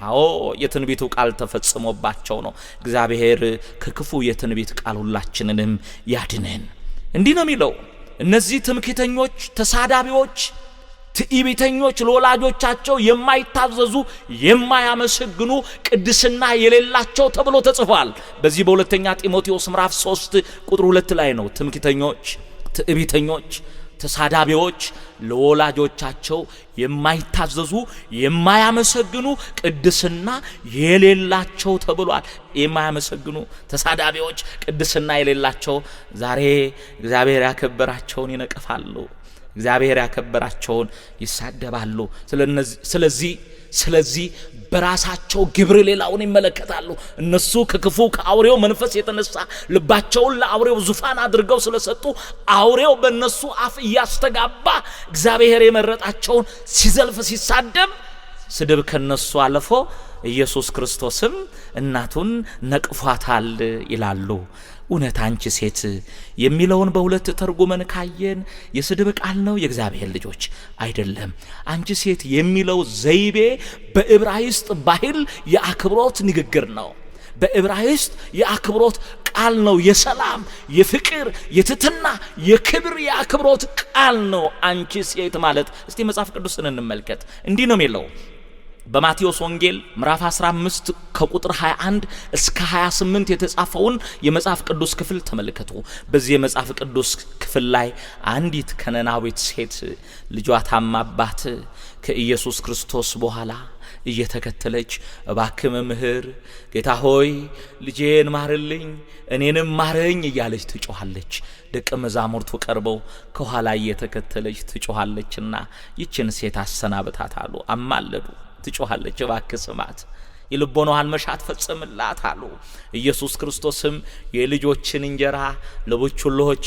አዎ የትንቢቱ ቃል ተፈጽሞባቸው ነው። እግዚአብሔር ከክፉ የትንቢት ቃል ሁላችንንም ያድነን። እንዲህ ነው የሚለው፣ እነዚህ ትምክህተኞች፣ ተሳዳቢዎች፣ ትዕቢተኞች፣ ለወላጆቻቸው የማይታዘዙ የማያመሰግኑ ቅድስና የሌላቸው ተብሎ ተጽፏል። በዚህ በሁለተኛ ጢሞቴዎስ ምዕራፍ 3 ቁጥር 2 ላይ ነው። ትምክህተኞች፣ ትዕቢተኞች፣ ተሳዳቢዎች፣ ለወላጆቻቸው የማይታዘዙ የማያመሰግኑ ቅድስና የሌላቸው ተብሏል። የማያመሰግኑ ተሳዳቢዎች፣ ቅድስና የሌላቸው ዛሬ እግዚአብሔር ያከበራቸውን ይነቅፋሉ። እግዚአብሔር ያከበራቸውን ይሳደባሉ። ስለዚህ በራሳቸው ግብር ሌላውን ይመለከታሉ። እነሱ ከክፉ ከአውሬው መንፈስ የተነሳ ልባቸውን ለአውሬው ዙፋን አድርገው ስለሰጡ አውሬው በእነሱ አፍ እያስተጋባ እግዚአብሔር የመረጣቸውን ሲዘልፍ ሲሳደብ፣ ስድብ ከነሱ አልፎ ኢየሱስ ክርስቶስም እናቱን ነቅፏታል ይላሉ። እውነት አንቺ ሴት የሚለውን በሁለት ተርጉመን ካየን የስድብ ቃል ነው፣ የእግዚአብሔር ልጆች አይደለም። አንቺ ሴት የሚለው ዘይቤ በዕብራይስጥ ባህል የአክብሮት ንግግር ነው። በዕብራይስጥ የአክብሮት ቃል ነው። የሰላም፣ የፍቅር፣ የትህትና፣ የክብር የአክብሮት ቃል ነው አንቺ ሴት ማለት። እስቲ መጽሐፍ ቅዱስን እንመልከት። እንዲህ ነው የሚለው በማቴዎስ ወንጌል ምዕራፍ 15 ከቁጥር 21 እስከ 28 የተጻፈውን የመጽሐፍ ቅዱስ ክፍል ተመልከቱ። በዚህ የመጽሐፍ ቅዱስ ክፍል ላይ አንዲት ከነናዊት ሴት ልጇ ታማባት ከኢየሱስ ክርስቶስ በኋላ እየተከተለች እባክህ መምህር፣ ጌታ ሆይ ልጄን ማርልኝ፣ እኔንም ማረኝ እያለች ትጮኻለች። ደቀ መዛሙርቱ ቀርበው ከኋላ እየተከተለች ትጮኻለችና ይችን ሴት አሰናብታት አሉ። አማለዱ። ትጮኻለች፣ እባክህ ስማት፣ የልቦናዋን መሻት ፈጽምላት አሉ። ኢየሱስ ክርስቶስም የልጆችን እንጀራ ለቡችሎች፣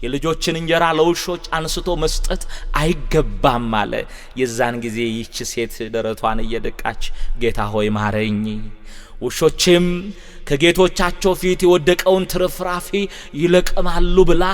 የልጆችን እንጀራ ለውሾች አንስቶ መስጠት አይገባም አለ። የዛን ጊዜ ይህች ሴት ደረቷን እየደቃች ጌታ ሆይ ማረኝ፣ ውሾችም ከጌቶቻቸው ፊት የወደቀውን ትርፍራፊ ይለቅማሉ ብላ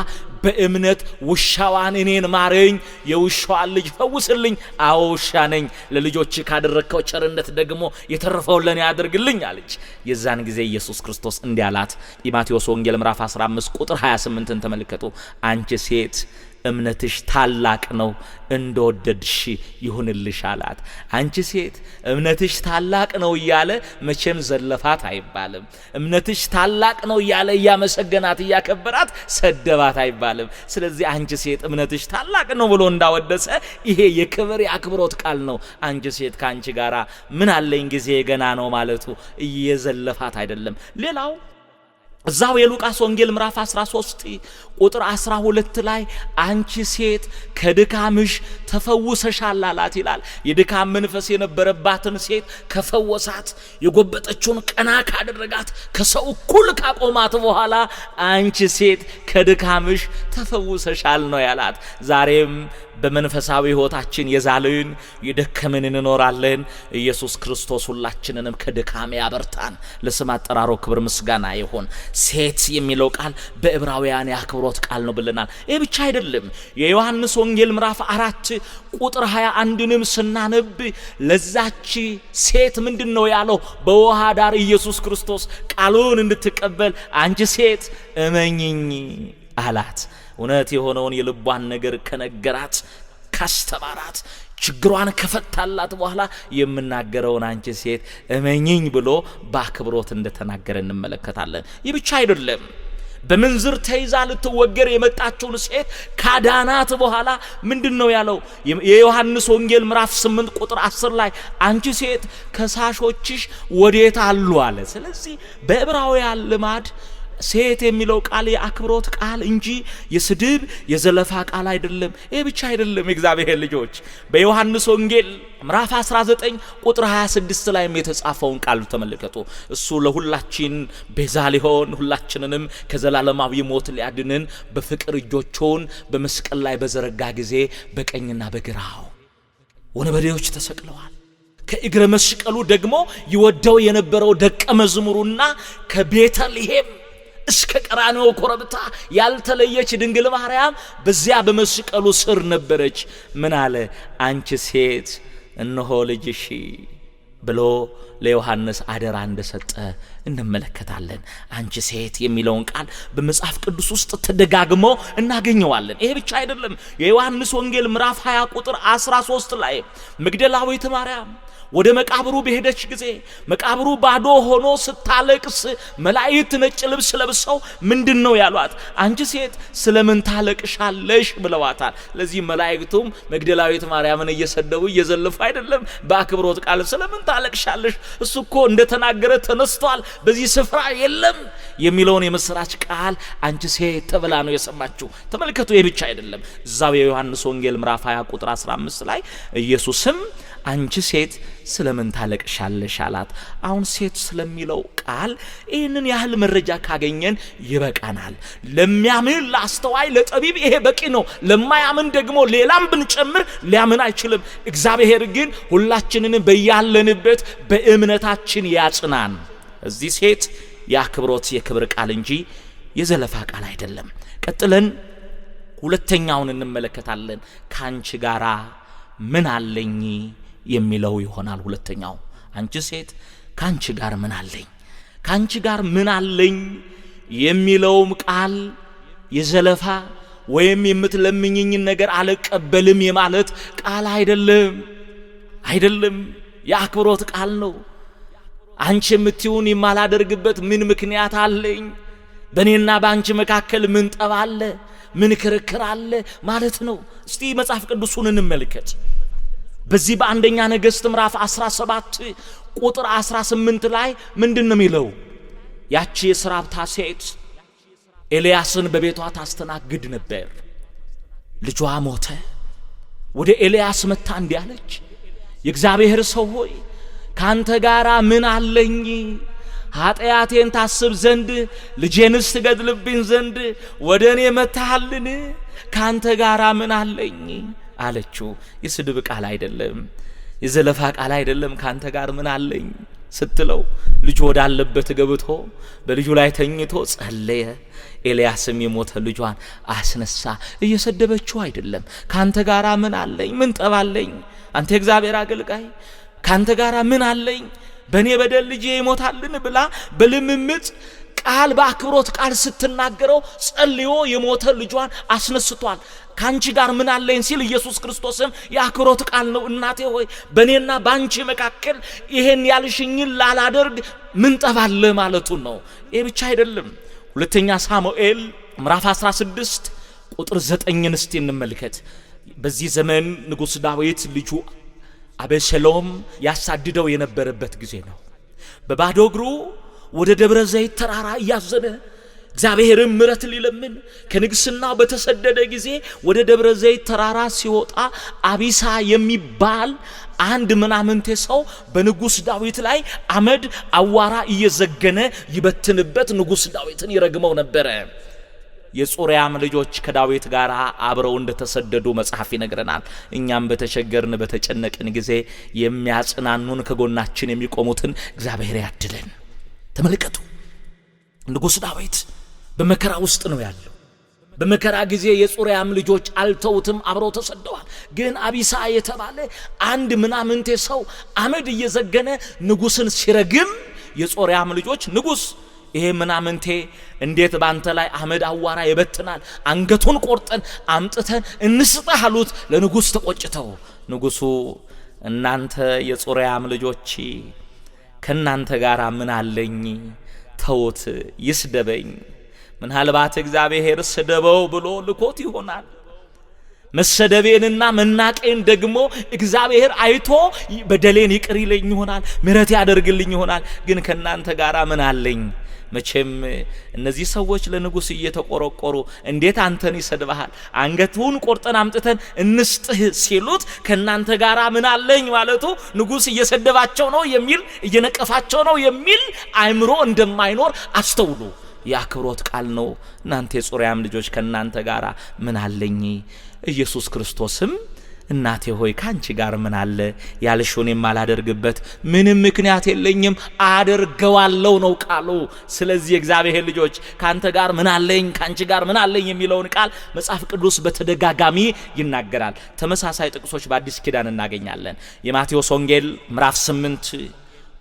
በእምነት ውሻዋን እኔን ማረኝ፣ የውሻዋን ልጅ ፈውስልኝ፣ አዎ ውሻ ነኝ፣ ለልጆች ካደረከው ቸርነት ደግሞ የተረፈውን ለኔ ያድርግልኝ አለች። የዛን ጊዜ ኢየሱስ ክርስቶስ እንዲህ አላት። የማቴዎስ ወንጌል ምዕራፍ 15 ቁጥር 28ን ተመልከቱ። አንቺ ሴት እምነትሽ ታላቅ ነው፣ እንደወደድሽ ይሁንልሽ አላት። አንቺ ሴት እምነትሽ ታላቅ ነው እያለ መቼም ዘለፋት አይባልም። እምነትሽ ታላቅ ነው እያለ እያመሰገናት እያከበራት ሰደባት አይባልም። ስለዚህ አንቺ ሴት እምነትሽ ታላቅ ነው ብሎ እንዳወደሰ ይሄ የክብር የአክብሮት ቃል ነው። አንቺ ሴት ከአንቺ ጋራ ምን አለኝ ጊዜ ገና ነው ማለቱ እየዘለፋት አይደለም። ሌላው እዛው የሉቃስ ወንጌል ምዕራፍ 13 ቁጥር 12 ላይ አንቺ ሴት ከድካምሽ ተፈውሰሻል አላት ይላል። የድካም መንፈስ የነበረባትን ሴት ከፈወሳት፣ የጎበጠችውን ቀና ካደረጋት፣ ከሰው እኩል ካቆማት በኋላ አንቺ ሴት ከድካምሽ ተፈውሰሻል ነው ያላት። ዛሬም በመንፈሳዊ ሕይወታችን የዛልን የደከምን እንኖራለን። ኢየሱስ ክርስቶስ ሁላችንንም ከድካም ያበርታን። ለስም አጠራሩ ክብር ምስጋና ይሁን። ሴት የሚለው ቃል በዕብራውያን የአክብሮት ቃል ነው ብለናል። ይህ ብቻ አይደለም። የዮሐንስ ወንጌል ምዕራፍ 4 ቁጥር 21ንም ስናነብ ለዛች ሴት ምንድነው ያለው? በውሃ ዳር ኢየሱስ ክርስቶስ ቃሉን እንድትቀበል አንቺ ሴት እመኚኝ አላት። እውነት የሆነውን የልቧን ነገር ከነገራት፣ ካስተማራት፣ ችግሯን ከፈታላት በኋላ የምናገረውን አንቺ ሴት እመኚኝ ብሎ በአክብሮት እንደተናገረ እንመለከታለን። ይህ ብቻ አይደለም። በምንዝር ተይዛ ልትወገር የመጣችውን ሴት ካዳናት በኋላ ምንድነው ያለው? የዮሐንስ ወንጌል ምዕራፍ 8 ቁጥር 10 ላይ አንቺ ሴት ከሳሾችሽ ወዴት አሉ አለ። ስለዚህ በዕብራውያን ልማድ ሴት የሚለው ቃል የአክብሮት ቃል እንጂ የስድብ የዘለፋ ቃል አይደለም። ይህ ብቻ አይደለም። የእግዚአብሔር ልጆች በዮሐንስ ወንጌል ምዕራፍ 19 ቁጥር 26 ላይም የተጻፈውን ቃል ተመልከቱ። እሱ ለሁላችን ቤዛ ሊሆን ሁላችንንም ከዘላለማዊ ሞት ሊያድነን በፍቅር እጆቹን በመስቀል ላይ በዘረጋ ጊዜ በቀኝና በግራው ወንበዴዎች ተሰቅለዋል። ከእግረ መስቀሉ ደግሞ ይወደው የነበረው ደቀ መዝሙሩና ከቤተልሔም እስከ ቀራንዮ ኮረብታ ያልተለየች ድንግል ማርያም በዚያ በመስቀሉ ስር ነበረች። ምን አለ? አንቺ ሴት እነሆ ልጅሽ ብሎ ለዮሐንስ አደራ እንደሰጠ እንመለከታለን። አንቺ ሴት የሚለውን ቃል በመጽሐፍ ቅዱስ ውስጥ ተደጋግሞ እናገኘዋለን። ይሄ ብቻ አይደለም። የዮሐንስ ወንጌል ምዕራፍ 20 ቁጥር 13 ላይ መግደላዊት ማርያም ወደ መቃብሩ በሄደች ጊዜ መቃብሩ ባዶ ሆኖ ስታለቅስ መላእክት ነጭ ልብስ ለብሰው ምንድነው ያሏት? አንቺ ሴት ስለምን ታለቅሻለሽ ብለዋታል። ለዚህ መላእክቱም መግደላዊት ማርያምን እየሰደቡ እየዘለፉ አይደለም፣ በአክብሮት ቃል ስለምን ታለቅሻለሽ፣ እሱ እኮ እንደተናገረ ተነስቷል፣ በዚህ ስፍራ የለም የሚለውን የምስራች ቃል አንቺ ሴት ተብላ ነው የሰማችው። ተመልከቱ። ይህ ብቻ አይደለም። እዛው የዮሐንስ ወንጌል ምዕራፍ 20 ቁጥር 15 ላይ ኢየሱስም አንቺ ሴት ስለምን ታለቅሻለሽ አላት። አሁን ሴት ስለሚለው ቃል ይህንን ያህል መረጃ ካገኘን ይበቃናል። ለሚያምን ለአስተዋይ ለጠቢብ ይሄ በቂ ነው። ለማያምን ደግሞ ሌላም ብንጨምር ሊያምን አይችልም። እግዚአብሔር ግን ሁላችንን በያለንበት በእምነታችን ያጽናን። እዚህ ሴት የአክብሮት የክብር ቃል እንጂ የዘለፋ ቃል አይደለም። ቀጥለን ሁለተኛውን እንመለከታለን። ካንቺ ጋራ ምን አለኝ የሚለው ይሆናል ሁለተኛው። አንቺ ሴት ካንቺ ጋር ምን አለኝ፣ ካንቺ ጋር ምን አለኝ የሚለውም ቃል የዘለፋ ወይም የምትለምኝኝ ነገር አልቀበልም የማለት ቃል አይደለም። የአክብሮት ቃል ነው። አንቺ የምትዩን የማላደርግበት ምን ምክንያት አለኝ? በእኔና በአንቺ መካከል ምን ጠብ አለ? ምን ክርክር አለ ማለት ነው። እስቲ መጽሐፍ ቅዱሱን እንመልከት። በዚህ በአንደኛ ነገሥት ምዕራፍ 17 ቁጥር 18 ላይ ምንድነው የሚለው? ያቺ የስራብታ ሴት ኤልያስን በቤቷ ታስተናግድ ነበር። ልጇ ሞተ። ወደ ኤልያስ መጣ እንዲህ አለች፣ የእግዚአብሔር ሰው ሆይ ካንተ ጋራ ምን አለኝ? ኃጢአቴን ታስብ ዘንድ ልጄንስ ትገድልብኝ ዘንድ ወደ እኔ መጥተሃልን? ካንተ ጋራ ምን አለኝ አለችው። የስድብ ቃል አይደለም፣ የዘለፋ ቃል አይደለም። ካንተ ጋር ምን አለኝ ስትለው ልጁ ወዳለበት ገብቶ በልጁ ላይ ተኝቶ ጸለየ። ኤልያስም የሞተ ልጇን አስነሳ። እየሰደበችው አይደለም። ካንተ ጋራ ምን አለኝ? ምን ጠባለኝ? አንተ እግዚአብሔር አገልጋይ ካንተ ጋራ ምን አለኝ? በእኔ በደል ልጄ ይሞታልን ብላ በልምምጥ ቃል በአክብሮት ቃል ስትናገረው ጸልዮ የሞተ ልጇን አስነስቷል። ካንቺ ጋር ምን አለኝ ሲል ኢየሱስ ክርስቶስም የአክብሮት ቃል ነው። እናቴ ሆይ በእኔና ባንቺ መካከል ይሄን ያልሽኝን ላላደርግ ምን ጠባለ ማለቱ ነው። ይሄ ብቻ አይደለም። ሁለተኛ ሳሙኤል ምዕራፍ 16 ቁጥር 9 እስቲ እንመልከት። በዚህ ዘመን ንጉሥ ዳዊት ልጁ አቤሴሎም ያሳድደው የነበረበት ጊዜ ነው። በባዶ እግሩ ወደ ደብረ ዘይት ተራራ እያዘነ እግዚአብሔርም ምሕረት ሊለምን ከንግስናው በተሰደደ ጊዜ ወደ ደብረ ዘይት ተራራ ሲወጣ አቢሳ የሚባል አንድ ምናምንቴ ሰው በንጉስ ዳዊት ላይ አመድ አዋራ እየዘገነ ይበትንበት ንጉስ ዳዊትን ይረግመው ነበር። የጾርያም ልጆች ከዳዊት ጋር አብረው እንደተሰደዱ መጽሐፍ ይነግረናል። እኛም በተቸገርን በተጨነቅን ጊዜ የሚያጽናኑን ከጎናችን የሚቆሙትን እግዚአብሔር ያድለን። ተመልከቱ፣ ንጉስ ዳዊት በመከራ ውስጥ ነው ያለው። በመከራ ጊዜ የጾርያም ልጆች አልተውትም፣ አብረው ተሰደዋል። ግን አቢሳ የተባለ አንድ ምናምንቴ ሰው አመድ እየዘገነ ንጉስን ሲረግም የጾርያም ልጆች ንጉስ ይሄ ምናምንቴ እንዴት ባንተ ላይ አመድ አዋራ ይበትናል? አንገቱን ቆርጠን አምጥተን እንስጥህ አሉት። ለንጉስ ተቆጭተው ንጉሱ እናንተ የጾርያም ልጆች ከናንተ ጋር ምን አለኝ? ተውት ይስደበኝ። ምናልባት እግዚአብሔር ስደበው ብሎ ልኮት ይሆናል። መሰደቤንና መናቄን ደግሞ እግዚአብሔር አይቶ በደሌን ይቅር ይለኝ ይሆናል፣ ምሕረት ያደርግልኝ ይሆናል። ግን ከናንተ ጋር ምን አለኝ? መቼም እነዚህ ሰዎች ለንጉስ እየተቆረቆሩ እንዴት አንተን ይሰድብሃል? አንገቱን ቆርጠን አምጥተን እንስጥህ ሲሉት ከናንተ ጋር ምን አለኝ ማለቱ ንጉስ እየሰደባቸው ነው የሚል እየነቀፋቸው ነው የሚል አእምሮ እንደማይኖር አስተውሉ። የአክብሮት ቃል ነው። እናንተ የጾርያም ልጆች ከናንተ ጋር ምን አለኝ? ኢየሱስ ክርስቶስም እናቴ ሆይ ካንቺ ጋር ምን አለ? ያልሽውን የማላደርግበት ምንም ምክንያት የለኝም፣ አደርገዋለሁ ነው ቃሉ። ስለዚህ እግዚአብሔር ልጆች ካንተ ጋር ምን አለኝ፣ ካንቺ ጋር ምን አለኝ የሚለውን ቃል መጽሐፍ ቅዱስ በተደጋጋሚ ይናገራል። ተመሳሳይ ጥቅሶች በአዲስ ኪዳን እናገኛለን። የማቴዎስ ወንጌል ምዕራፍ 8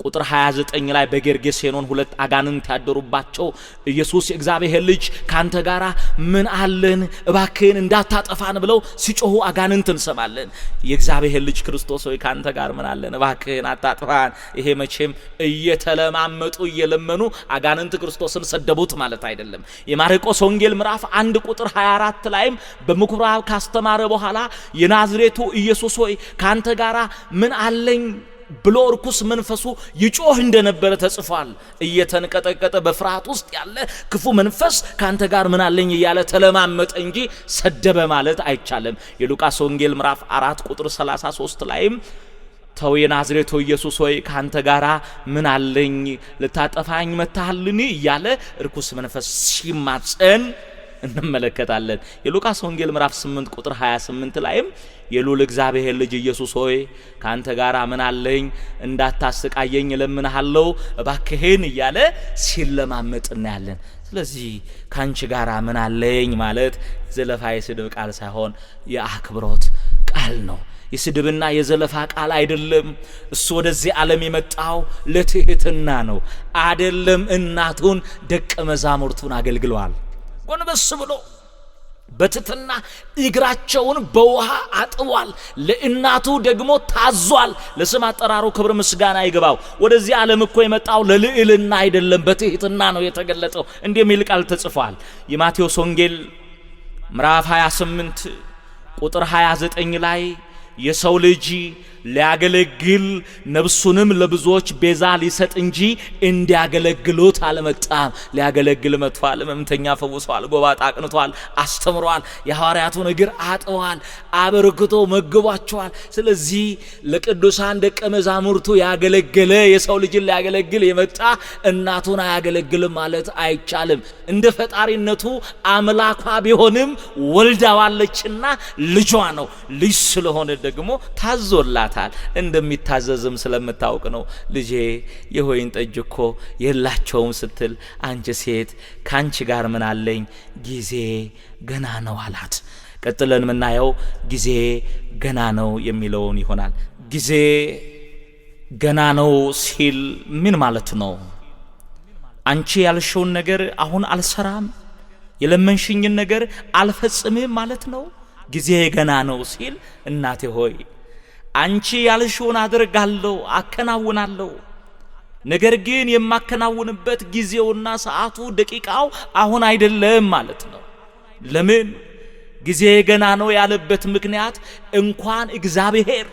ቁጥር 29 ላይ በጌርጌሴኖን 2 አጋንንት ያደሩባቸው ኢየሱስ የእግዚአብሔር ልጅ ካንተ ጋራ ምን አለን እባክህን እንዳታጠፋን ብለው ሲጮሁ አጋንንት እንሰማለን። የእግዚአብሔር ልጅ ክርስቶስ ሆይ ካንተ ጋር ምን አለን እባክህን አታጥፋን። ይሄ መቼም እየተለማመጡ እየለመኑ አጋንንት ክርስቶስን ሰደቡት ማለት አይደለም። የማርቆስ ወንጌል ምዕራፍ 1 ቁጥር 24 ላይም በምኩራብ ካስተማረ በኋላ የናዝሬቱ ኢየሱስ ሆይ ካንተ ጋራ ምን አለኝ ብሎ ርኩስ መንፈሱ ይጮህ እንደነበረ ተጽፏል። እየተንቀጠቀጠ በፍርሃት ውስጥ ያለ ክፉ መንፈስ ካንተ ጋር ምን አለኝ እያለ ተለማመጠ እንጂ ሰደበ ማለት አይቻልም። የሉቃስ ወንጌል ምዕራፍ 4 ቁጥር 33 ላይም ተው የናዝሬቱ ኢየሱስ ሆይ ካንተ ጋራ ምን አለኝ ልታጠፋኝ መታህልን እያለ ርኩስ መንፈስ ሲማጸን እንመለከታለን። የሉቃስ ወንጌል ምዕራፍ 8 ቁጥር 28 ላይም የልዑል እግዚአብሔር ልጅ ኢየሱስ ሆይ ካንተ ጋራ ምን አለኝ እንዳታስቃየኝ እለምንሃለሁ እባክህን እያለ ሲለማመጥ እናያለን። ስለዚህ ካንቺ ጋራ ምን አለኝ ማለት ዘለፋ የስድብ ቃል ሳይሆን የአክብሮት ቃል ነው። የስድብና የዘለፋ ቃል አይደለም። እሱ ወደዚህ ዓለም የመጣው ለትህትና ነው። አይደለም እናቱን ደቀ መዛሙርቱን አገልግሏል። ጎንበስ ብሎ በትህትና እግራቸውን በውሃ አጥቧል። ለእናቱ ደግሞ ታዟል። ለስም አጠራሩ ክብር ምስጋና ይግባው። ወደዚህ ዓለም እኮ የመጣው ለልዕልና አይደለም፣ በትህትና ነው የተገለጠው። እንዲህ የሚል ቃል ተጽፏል። የማቴዎስ ወንጌል ምዕራፍ 28 ቁጥር 29 ላይ የሰው ልጅ ሊያገለግል ነፍሱንም ለብዙዎች ቤዛ ሊሰጥ እንጂ እንዲያገለግሉት አልመጣም። ሊያገለግል መጥቷል። ሕመምተኛ ፈውሷል፣ ጎባጣ አቅንቷል፣ አስተምሯል፣ የሐዋርያቱን እግር አጥቧል፣ አበርክቶ መግቧቸዋል። ስለዚህ ለቅዱሳን ደቀ መዛሙርቱ ያገለገለ የሰው ልጅን ሊያገለግል የመጣ እናቱን አያገለግልም ማለት አይቻልም። እንደ ፈጣሪነቱ አምላኳ ቢሆንም ወልዳዋለችና ልጇ ነው። ልጅ ስለሆነ ደግሞ ታዞላታል። እንደሚታዘዝም ስለምታውቅ ነው። ልጄ የወይን ጠጅ እኮ የላቸውም ስትል አንቺ ሴት ካንቺ ጋር ምን አለኝ ጊዜ ገና ነው አላት። ቀጥለን የምናየው ጊዜ ገና ነው የሚለውን ይሆናል። ጊዜ ገና ነው ሲል ምን ማለት ነው? አንቺ ያልሽውን ነገር አሁን አልሰራም፣ የለመንሽኝን ነገር አልፈጽምም ማለት ነው። ጊዜ ገና ነው ሲል እናቴ ሆይ አንቺ ያልሽውን አደርጋለሁ፣ አከናውናለሁ። ነገር ግን የማከናውንበት ጊዜውና ሰዓቱ ደቂቃው አሁን አይደለም ማለት ነው። ለምን ጊዜ ገና ነው ያለበት ምክንያት እንኳን እግዚአብሔር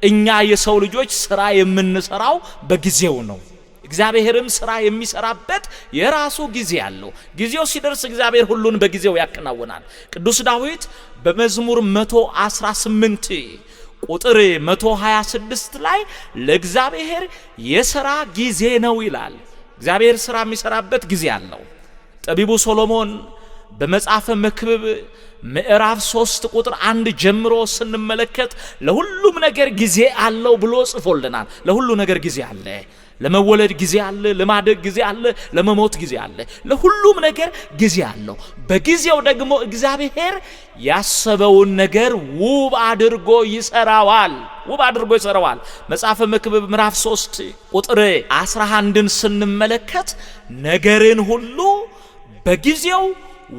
እኛ የሰው ልጆች ስራ የምንሰራው በጊዜው ነው። እግዚአብሔርም ስራ የሚሰራበት የራሱ ጊዜ አለው። ጊዜው ሲደርስ እግዚአብሔር ሁሉን በጊዜው ያከናውናል። ቅዱስ ዳዊት በመዝሙር 118 ቁጥር 126 ላይ ለእግዚአብሔር የሥራ ጊዜ ነው ይላል። እግዚአብሔር ስራ የሚሰራበት ጊዜ አለው። ጠቢቡ ሶሎሞን በመጽሐፈ መክብብ ምዕራፍ 3 ቁጥር 1 ጀምሮ ስንመለከት ለሁሉም ነገር ጊዜ አለው ብሎ ጽፎልናል። ለሁሉ ነገር ጊዜ አለ። ለመወለድ ጊዜ አለ፣ ለማደግ ጊዜ አለ፣ ለመሞት ጊዜ አለ። ለሁሉም ነገር ጊዜ አለው። በጊዜው ደግሞ እግዚአብሔር ያሰበውን ነገር ውብ አድርጎ ይሰራዋል። መጽሐፈ መክብብ ምዕራፍ 3 ቁጥር 11ን ስንመለከት ነገርን ሁሉ በጊዜው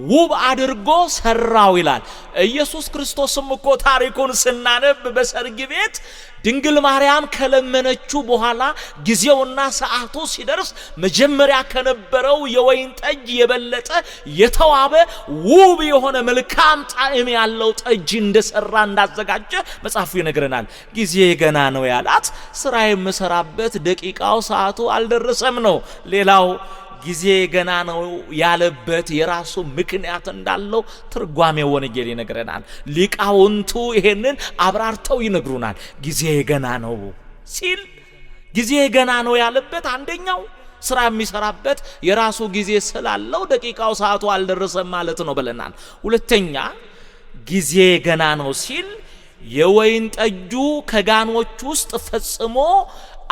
ውብ አድርጎ ሰራው ይላል። ኢየሱስ ክርስቶስም እኮ ታሪኩን ስናነብ በሰርግ ቤት ድንግል ማርያም ከለመነችው በኋላ ጊዜውና ሰዓቱ ሲደርስ መጀመሪያ ከነበረው የወይን ጠጅ የበለጠ የተዋበ ውብ የሆነ መልካም ጣዕም ያለው ጠጅ እንደሰራ እንዳዘጋጀ መጽሐፉ ይነግረናል። ጊዜ ገና ነው ያላት ስራ የምሰራበት ደቂቃው ሰዓቱ አልደረሰም ነው። ሌላው ጊዜ ገና ነው ያለበት የራሱ ምክንያት እንዳለው ትርጓሜ ወንጌል ይነግረናል። ሊቃውንቱ ይሄንን አብራርተው ይነግሩናል። ጊዜ ገና ነው ሲል ጊዜ ገና ነው ያለበት አንደኛው ስራ የሚሰራበት የራሱ ጊዜ ስላለው ደቂቃው ሰዓቱ አልደረሰም ማለት ነው ብለናል። ሁለተኛ ጊዜ ገና ነው ሲል የወይን ጠጁ ከጋኖች ውስጥ ፈጽሞ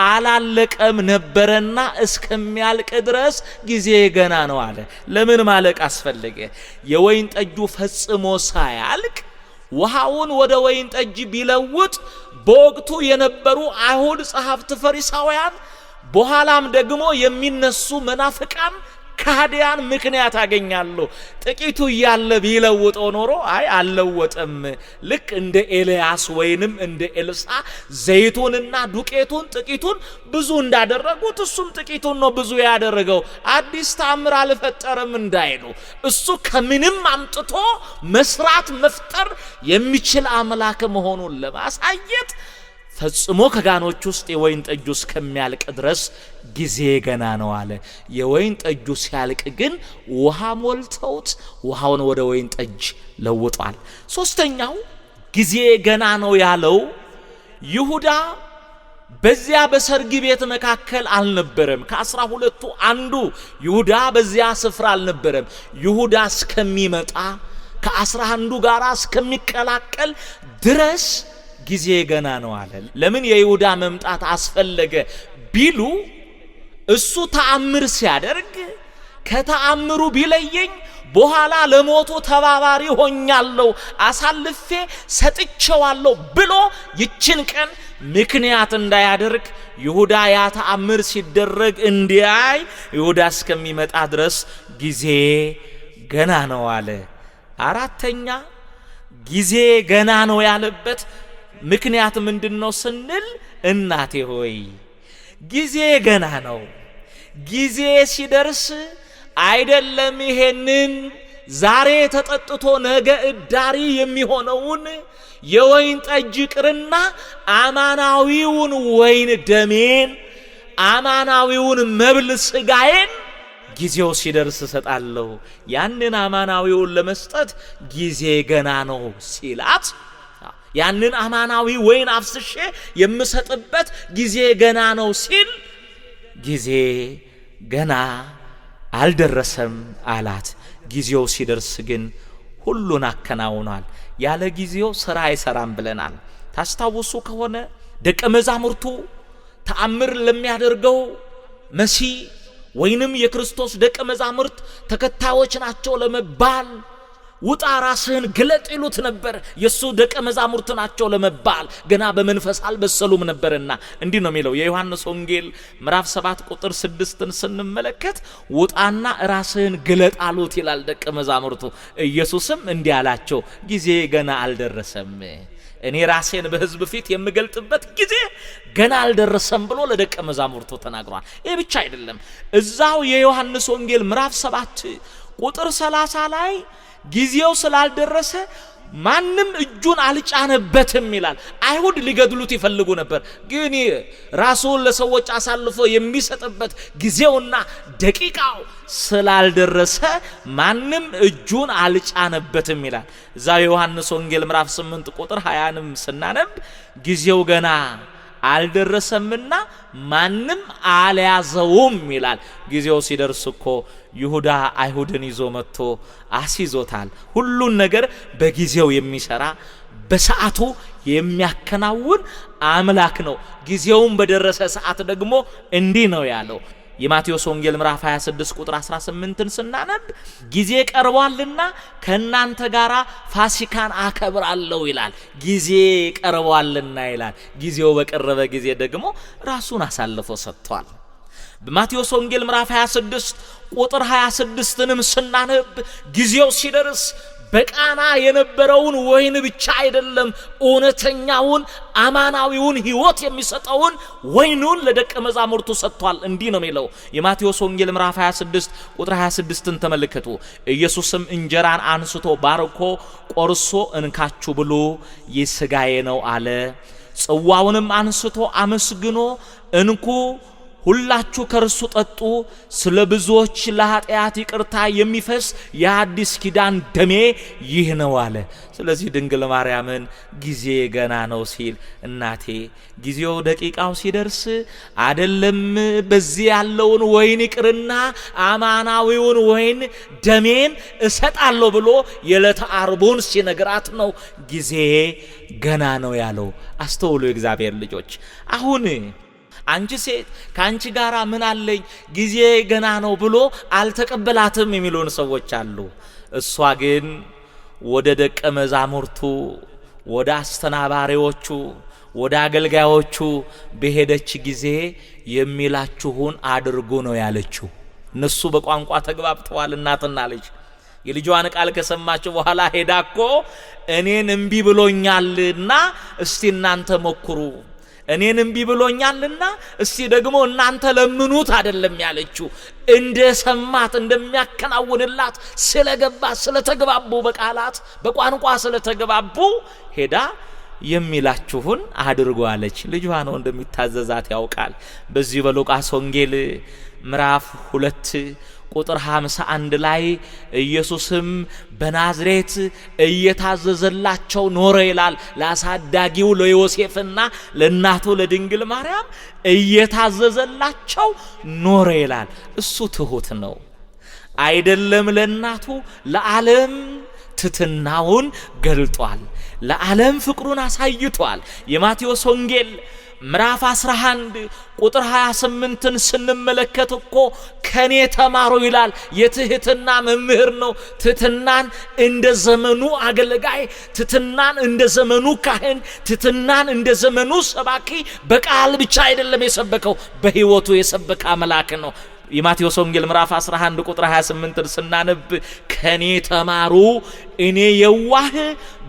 አላለቀም ነበርና እስከሚያልቅ ድረስ ጊዜ ገና ነው አለ። ለምን ማለቅ አስፈለገ? የወይን ጠጁ ፈጽሞ ሳያልቅ ውሃውን ወደ ወይን ጠጅ ቢለውጥ በወቅቱ የነበሩ አይሁድ ጸሐፍት ፈሪሳውያን፣ በኋላም ደግሞ የሚነሱ መናፍቃን ካህዲያን ምክንያት አገኛሉ። ጥቂቱ እያለ ቢለውጠው ኖሮ አይ አልለወጠም፣ ልክ እንደ ኤልያስ ወይንም እንደ ኤልሳ ዘይቱንና ዱቄቱን ጥቂቱን ብዙ እንዳደረጉት እሱም ጥቂቱን ነው ብዙ ያደረገው፣ አዲስ ተአምር አልፈጠረም እንዳይሉ እሱ ከምንም አምጥቶ መስራት መፍጠር የሚችል አምላክ መሆኑን ለማሳየት ፈጽሞ ከጋኖች ውስጥ የወይን ጠጁ እስከሚያልቅ ድረስ ጊዜ ገና ነው አለ። የወይን ጠጁ ሲያልቅ ግን ውሃ ሞልተውት ውሃውን ወደ ወይን ጠጅ ለውጧል። ሶስተኛው ጊዜ ገና ነው ያለው ይሁዳ በዚያ በሰርግ ቤት መካከል አልነበረም። ከ12ቱ አንዱ ይሁዳ በዚያ ስፍራ አልነበረም። ይሁዳ እስከሚመጣ ከ11ዱ ጋር እስከሚቀላቀል ድረስ ጊዜ ገና ነው አለ። ለምን የይሁዳ መምጣት አስፈለገ ቢሉ እሱ ተአምር ሲያደርግ ከተአምሩ ቢለየኝ በኋላ ለሞቱ ተባባሪ ሆኛለሁ፣ አሳልፌ ሰጥቼዋለሁ ብሎ ይችን ቀን ምክንያት እንዳያደርግ ይሁዳ ያ ተአምር ሲደረግ እንዲያይ ይሁዳ እስከሚመጣ ድረስ ጊዜ ገና ነው አለ። አራተኛ ጊዜ ገና ነው ያለበት ምክንያት ምንድነው ስንል፣ እናቴ ሆይ ጊዜ ገና ነው። ጊዜ ሲደርስ አይደለም ይሄንን ዛሬ ተጠጥቶ ነገ እዳሪ የሚሆነውን የወይን ጠጅ ቅርና አማናዊውን ወይን ደሜን፣ አማናዊውን መብል ስጋዬን ጊዜው ሲደርስ ሰጣለሁ። ያንን አማናዊውን ለመስጠት ጊዜ ገና ነው ሲላት፣ ያንን አማናዊ ወይን አፍስሼ የምሰጥበት ጊዜ ገና ነው ሲል ጊዜ ገና አልደረሰም አላት። ጊዜው ሲደርስ ግን ሁሉን አከናውኗል። ያለ ጊዜው ስራ አይሰራም ብለናል። ታስታውሱ ከሆነ ደቀ መዛሙርቱ ተአምር ለሚያደርገው መሲህ ወይንም የክርስቶስ ደቀ መዛሙርት ተከታዮች ናቸው ለመባል ውጣ ራስህን ግለጥ ይሉት ነበር። የሱ ደቀ መዛሙርት ናቸው ለመባል ገና በመንፈስ አልበሰሉም ነበርና እንዲህ ነው የሚለው የዮሐንስ ወንጌል ምዕራፍ 7 ቁጥር 6ን ስንመለከት ውጣና ራስህን ግለጥ አሉት ይላል ደቀ መዛሙርቱ። ኢየሱስም እንዲህ አላቸው፣ ጊዜ ገና አልደረሰም፣ እኔ ራሴን በሕዝብ ፊት የምገልጥበት ጊዜ ገና አልደረሰም ብሎ ለደቀ መዛሙርቱ ተናግሯል። ይህ ብቻ አይደለም። እዛው የዮሐንስ ወንጌል ምዕራፍ 7 ቁጥር 30 ላይ ጊዜው ስላልደረሰ ማንም እጁን አልጫነበትም ይላል። አይሁድ ሊገድሉት ይፈልጉ ነበር፣ ግን ራሱን ለሰዎች አሳልፎ የሚሰጥበት ጊዜውና ደቂቃው ስላልደረሰ ማንም እጁን አልጫነበትም ይላል። እዛ ዮሐንስ ወንጌል ምዕራፍ 8 ቁጥር 20ንም ስናነብ ጊዜው ገና አልደረሰምና ማንም አልያዘውም ይላል። ጊዜው ሲደርስ እኮ ይሁዳ አይሁድን ይዞ መጥቶ አስይዞታል። ሁሉን ነገር በጊዜው የሚሰራ በሰዓቱ የሚያከናውን አምላክ ነው። ጊዜውን በደረሰ ሰዓት ደግሞ እንዲህ ነው ያለው። የማቴዎስ ወንጌል ምዕራፍ 26 ቁጥር 18ን ስናነብ ጊዜ ቀርቧልና ከናንተ ጋራ ፋሲካን አከብራለሁ ይላል። ጊዜ ቀርቧልና ይላል። ጊዜው በቀረበ ጊዜ ደግሞ ራሱን አሳልፎ ሰጥቷል። በማቴዎስ ወንጌል ምዕራፍ 26 ቁጥር 26ንም ስናነብ ጊዜው ሲደርስ በቃና የነበረውን ወይን ብቻ አይደለም እውነተኛውን አማናዊውን ሕይወት የሚሰጠውን ወይኑን ለደቀ መዛሙርቱ ሰጥቷል። እንዲህ ነው የሚለው የማቴዎስ ወንጌል ምዕራፍ 26 ቁጥር 26ን ተመልከቱ። ኢየሱስም እንጀራን አንስቶ ባርኮ ቆርሶ እንካችሁ ብሉ ይህ ሥጋዬ ነው አለ። ጽዋውንም አንስቶ አመስግኖ እንኩ ሁላችሁ ከርሱ ጠጡ፣ ስለ ብዙዎች ለኃጢአት ይቅርታ የሚፈስ የአዲስ ኪዳን ደሜ ይህ ነው አለ። ስለዚህ ድንግል ማርያምን ጊዜ ገና ነው ሲል እናቴ ጊዜው ደቂቃው ሲደርስ አይደለም በዚህ ያለውን ወይን ይቅርና አማናዊውን ወይን ደሜን እሰጣለሁ ብሎ የዕለተ ዓርቡን ሲነግራት ነው ጊዜ ገና ነው ያለው። አስተውሉ የእግዚአብሔር ልጆች። አሁን አንቺ ሴት ካንቺ ጋራ ምን አለኝ ጊዜ ገና ነው ብሎ አልተቀበላትም የሚሉን ሰዎች አሉ። እሷ ግን ወደ ደቀ መዛሙርቱ፣ ወደ አስተናባሪዎቹ፣ ወደ አገልጋዮቹ በሄደች ጊዜ የሚላችሁን አድርጉ ነው ያለችው። እነሱ በቋንቋ ተግባብተዋል። እናትና ልጅ የልጇን ቃል ከሰማች በኋላ ሄዳኮ እኔን እምቢ ብሎኛልና እስቲ እናንተ ሞክሩ፣ እኔን እምቢ ብሎኛልና እስቲ ደግሞ እናንተ ለምኑት አይደለም ያለችው። እንደ ሰማት እንደሚያከናውንላት ስለገባት ስለተግባቡ፣ በቃላት በቋንቋ ስለተግባቡ ሄዳ የሚላችሁን አድርጉ አለች። ልጇ ነው እንደሚታዘዛት ያውቃል። በዚህ በሉቃስ ወንጌል ምዕራፍ 2 ቁጥር 51 ላይ ኢየሱስም በናዝሬት እየታዘዘላቸው ኖረ ይላል። ለአሳዳጊው ለዮሴፍና ለእናቱ ለድንግል ማርያም እየታዘዘላቸው ኖረ ይላል። እሱ ትሁት ነው አይደለም? ለእናቱ ለዓለም ትትናውን ገልጧል። ለዓለም ፍቅሩን አሳይቷል። የማቴዎስ ወንጌል ምዕራፍ 11 ቁጥር 28ን ስንመለከት እኮ ከኔ ተማሩ ይላል። የትህትና መምህር ነው። ትህትናን እንደ ዘመኑ አገልጋይ፣ ትህትናን እንደ ዘመኑ ካህን፣ ትህትናን እንደ ዘመኑ ሰባኪ በቃል ብቻ አይደለም የሰበከው፣ በሕይወቱ የሰበከ አምላክ ነው። የማቴዎስ ወንጌል ምዕራፍ 11 ቁጥር 28ን ስናነብ ከኔ ተማሩ እኔ የዋህ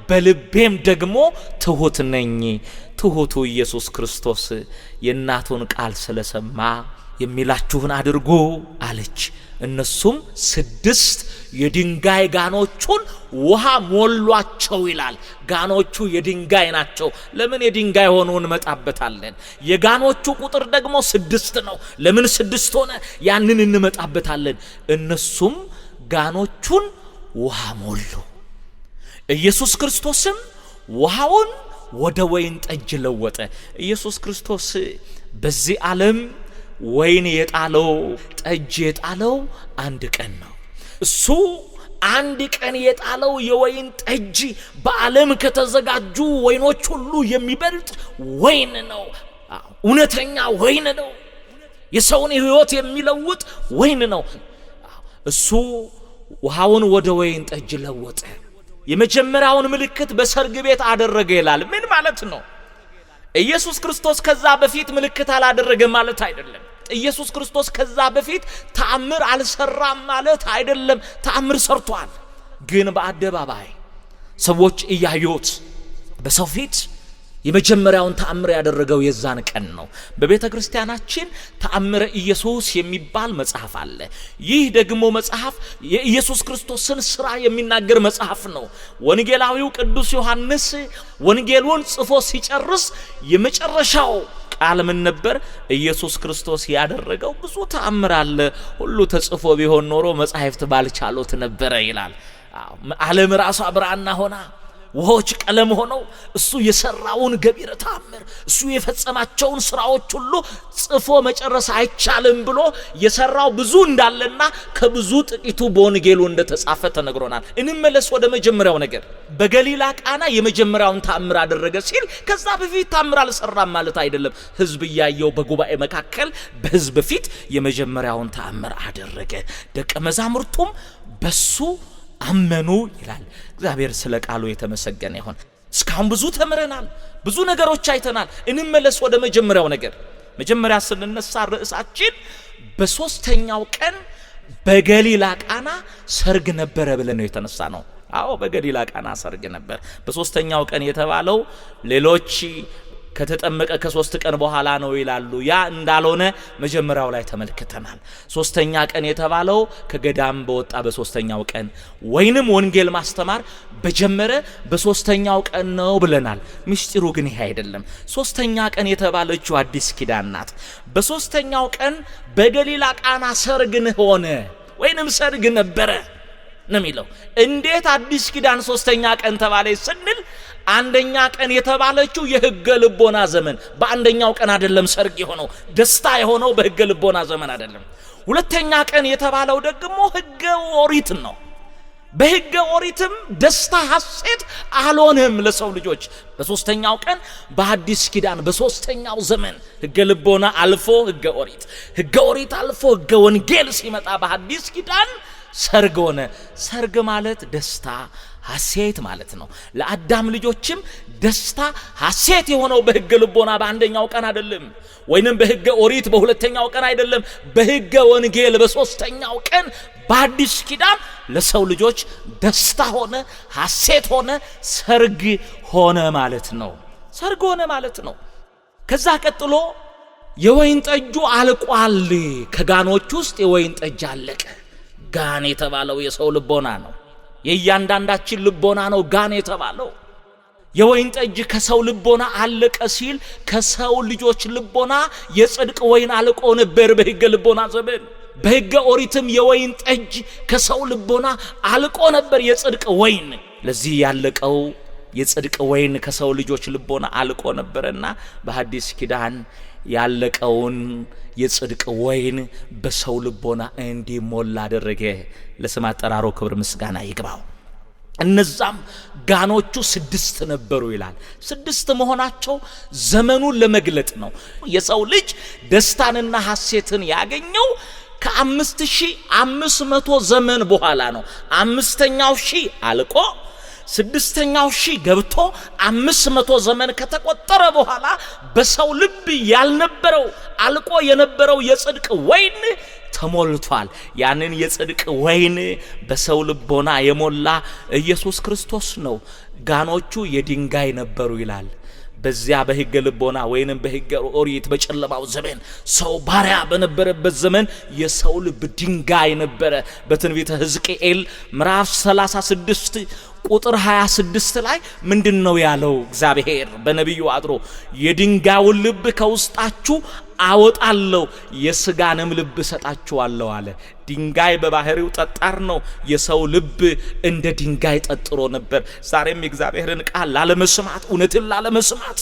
በልቤም ደግሞ ትሁት ነኝ። ትሁቱ ኢየሱስ ክርስቶስ የእናቱን ቃል ስለሰማ የሚላችሁን አድርጉ አለች። እነሱም 6 የድንጋይ ጋኖቹን ውሃ ሞሏቸው ይላል። ጋኖቹ የድንጋይ ናቸው። ለምን የድንጋይ ሆኖ እንመጣበታለን። የጋኖቹ ቁጥር ደግሞ 6 ነው። ለምን 6 ሆነ? ያንን እንመጣበታለን። እነሱም ጋኖቹን ውሃ ሞሉ። ኢየሱስ ክርስቶስም ውሃውን ወደ ወይን ጠጅ ለወጠ። ኢየሱስ ክርስቶስ በዚህ ዓለም ወይን የጣለው ጠጅ የጣለው አንድ ቀን ነው። እሱ አንድ ቀን የጣለው የወይን ጠጅ በዓለም ከተዘጋጁ ወይኖች ሁሉ የሚበልጥ ወይን ነው። እውነተኛ ወይን ነው። የሰውን ሕይወት የሚለውጥ ወይን ነው። እሱ ውሃውን ወደ ወይን ጠጅ ለወጠ። የመጀመሪያውን ምልክት በሰርግ ቤት አደረገ ይላል። ምን ማለት ነው? ኢየሱስ ክርስቶስ ከዛ በፊት ምልክት አላደረገም ማለት አይደለም። ኢየሱስ ክርስቶስ ከዛ በፊት ተአምር አልሰራም ማለት አይደለም። ተአምር ሰርቷል፣ ግን በአደባባይ ሰዎች እያዩት በሰው ፊት የመጀመሪያውን ተአምር ያደረገው የዛን ቀን ነው። በቤተ ክርስቲያናችን ተአምረ ኢየሱስ የሚባል መጽሐፍ አለ። ይህ ደግሞ መጽሐፍ የኢየሱስ ክርስቶስን ሥራ የሚናገር መጽሐፍ ነው። ወንጌላዊው ቅዱስ ዮሐንስ ወንጌሉን ጽፎ ሲጨርስ የመጨረሻው ቃል ምን ነበር? ኢየሱስ ክርስቶስ ያደረገው ብዙ ተአምር አለ፣ ሁሉ ተጽፎ ቢሆን ኖሮ መጻሕፍት ባልቻሉት ነበረ ይላል። ዓለም ራሷ ብርሃንና ሆና ውሆች ቀለም ሆነው እሱ የሰራውን ገቢረ ተአምር እሱ የፈጸማቸውን ስራዎች ሁሉ ጽፎ መጨረስ አይቻልም ብሎ የሰራው ብዙ እንዳለና ከብዙ ጥቂቱ በወንጌሉ እንደተጻፈ ተነግሮናል። እንመለስ ወደ መጀመሪያው ነገር። በገሊላ ቃና የመጀመሪያውን ተአምር አደረገ ሲል ከዛ በፊት ተአምር አልሰራም ማለት አይደለም። ህዝብ ያየው በጉባኤ መካከል በህዝብ ፊት የመጀመሪያውን ተአምር አደረገ። ደቀ መዛሙርቱም በሱ አመኑ ይላል። እግዚአብሔር ስለ ቃሉ የተመሰገነ ይሁን። እስካሁን ብዙ ተምረናል፣ ብዙ ነገሮች አይተናል። እንመለስ ወደ መጀመሪያው ነገር። መጀመሪያ ስንነሳ ርዕሳችን በሶስተኛው ቀን በገሊላ ቃና ሰርግ ነበረ ብለን ነው የተነሳ ነው። አዎ በገሊላ ቃና ሰርግ ነበር። በሶስተኛው ቀን የተባለው ሌሎች ከተጠመቀ ከ3 ቀን በኋላ ነው ይላሉ። ያ እንዳልሆነ መጀመሪያው ላይ ተመልክተናል። ሶስተኛ ቀን የተባለው ከገዳም በወጣ በሶስተኛው ቀን ወይንም ወንጌል ማስተማር በጀመረ በሶስተኛው ቀን ነው ብለናል። ምስጢሩ ግን ይሄ አይደለም። ሶስተኛ ቀን የተባለችው አዲስ ኪዳን ናት። በሶስተኛው ቀን በገሊላ ቃና ሰርግ ሆነ ወይንም ሰርግ ነበረ ነው የሚለው። እንዴት አዲስ ኪዳን ሶስተኛ ቀን ተባለ ስንል አንደኛ ቀን የተባለችው የሕገ ልቦና ዘመን በአንደኛው ቀን አይደለም ሰርግ የሆነው፣ ደስታ የሆነው በሕገ ልቦና ዘመን አይደለም። ሁለተኛ ቀን የተባለው ደግሞ ሕገ ኦሪት ነው። በሕገ ኦሪትም ደስታ ሐሴት አልሆነም ለሰው ልጆች። በሶስተኛው ቀን በአዲስ ኪዳን በሶስተኛው ዘመን ሕገ ልቦና አልፎ ሕገ ኦሪት አልፎ ሕገ ወንጌል ሲመጣ በአዲስ ኪዳን ሰርግ ሆነ። ሰርግ ማለት ደስታ ሐሴት ማለት ነው። ለአዳም ልጆችም ደስታ ሐሴት የሆነው በሕገ ልቦና በአንደኛው ቀን አይደለም፣ ወይንም በሕገ ኦሪት በሁለተኛው ቀን አይደለም፣ በሕገ ወንጌል በሶስተኛው ቀን በአዲስ ኪዳን ለሰው ልጆች ደስታ ሆነ፣ ሐሴት ሆነ፣ ሰርግ ሆነ ማለት ነው። ሰርግ ሆነ ማለት ነው። ከዛ ቀጥሎ የወይን ጠጁ አልቋል። ከጋኖች ውስጥ የወይን ጠጅ አለቀ። ጋን የተባለው የሰው ልቦና ነው። የእያንዳንዳችን ልቦና ነው ጋን የተባለው። የወይን ጠጅ ከሰው ልቦና አለቀ ሲል ከሰው ልጆች ልቦና የጽድቅ ወይን አልቆ ነበር በሕገ ልቦና ዘመን። በሕገ ኦሪትም የወይን ጠጅ ከሰው ልቦና አልቆ ነበር የጽድቅ ወይን። ለዚህ ያለቀው የጽድቅ ወይን ከሰው ልጆች ልቦና አልቆ ነበርና በሐዲስ ኪዳን ያለቀውን የጽድቅ ወይን በሰው ልቦና እንዲሞላ አደረገ። ለስም አጠራሩ ክብር ምስጋና ይግባው። እነዛም ጋኖቹ 6 ነበሩ ይላል። 6 መሆናቸው ዘመኑን ለመግለጥ ነው። የሰው ልጅ ደስታንና ሐሴትን ያገኘው ከ5500 ዘመን በኋላ ነው። 5ኛው ሺህ አልቆ 6ኛው ሺህ ገብቶ 500 ዘመን ከተቆጠረ በኋላ በሰው ልብ ያልነበረው አልቆ የነበረው የጽድቅ ወይን ተሞልቷል። ያንን የጽድቅ ወይን በሰው ልቦና የሞላ ኢየሱስ ክርስቶስ ነው። ጋኖቹ የድንጋይ ነበሩ ይላል። በዚያ በሕገ ልቦና ወይንም በሕገ ኦሪት በጨለማው ዘመን ሰው ባሪያ በነበረበት ዘመን የሰው ልብ ድንጋይ ነበረ። በትንቢተ ሕዝቅኤል ምዕራፍ 36 ቁጥር 26 ላይ ምንድነው ያለው? እግዚአብሔር በነቢዩ አድሮ የድንጋዩን ልብ ከውስጣችሁ አወጣለሁ የሥጋንም ልብ ሰጣችኋለሁ አለ። ድንጋይ በባህሪው ጠጣር ነው። የሰው ልብ እንደ ድንጋይ ጠጥሮ ነበር። ዛሬም የእግዚአብሔርን ቃል ላለመስማት፣ እውነትን ላለመስማት፣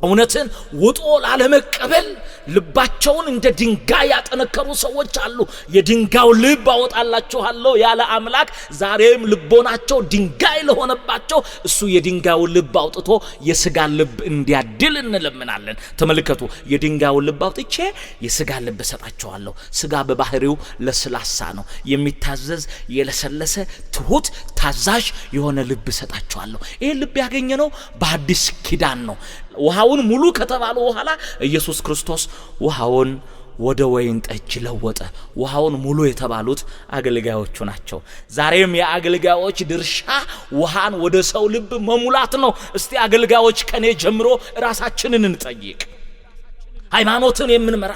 እውነትን ውጦ ላለመቀበል ልባቸውን እንደ ድንጋይ ያጠነከሩ ሰዎች አሉ። የድንጋዩ ልብ አወጣላችኋለሁ ያለ አምላክ ዛሬም ልቦናቸው ድንጋይ ለሆነባቸው እሱ የድንጋዩ ልብ አውጥቶ የሥጋን ልብ እንዲያድል እንለምናለን። ተመልከቱ፣ የድንጋዩ ልብ አውጥቼ የሥጋን ልብ ሰጣችኋለሁ። ሥጋ በባህሪው ለስላሳ ነው። የሚታዘዝ የለሰለሰ ትሁት ታዛዥ የሆነ ልብ ሰጣችኋለሁ። ይህ ልብ ያገኘነው በአዲስ ኪዳን ነው። ውሃውን ሙሉ ከተባለ በኋላ ኢየሱስ ክርስቶስ ውሃውን ወደ ወይን ጠጅ ለወጠ። ውሃውን ሙሉ የተባሉት አገልጋዮቹ ናቸው። ዛሬም የአገልጋዮች ድርሻ ውሃን ወደ ሰው ልብ መሙላት ነው። እስቲ አገልጋዮች ከኔ ጀምሮ ራሳችንን እንጠይቅ። ሃይማኖትን የምንመራ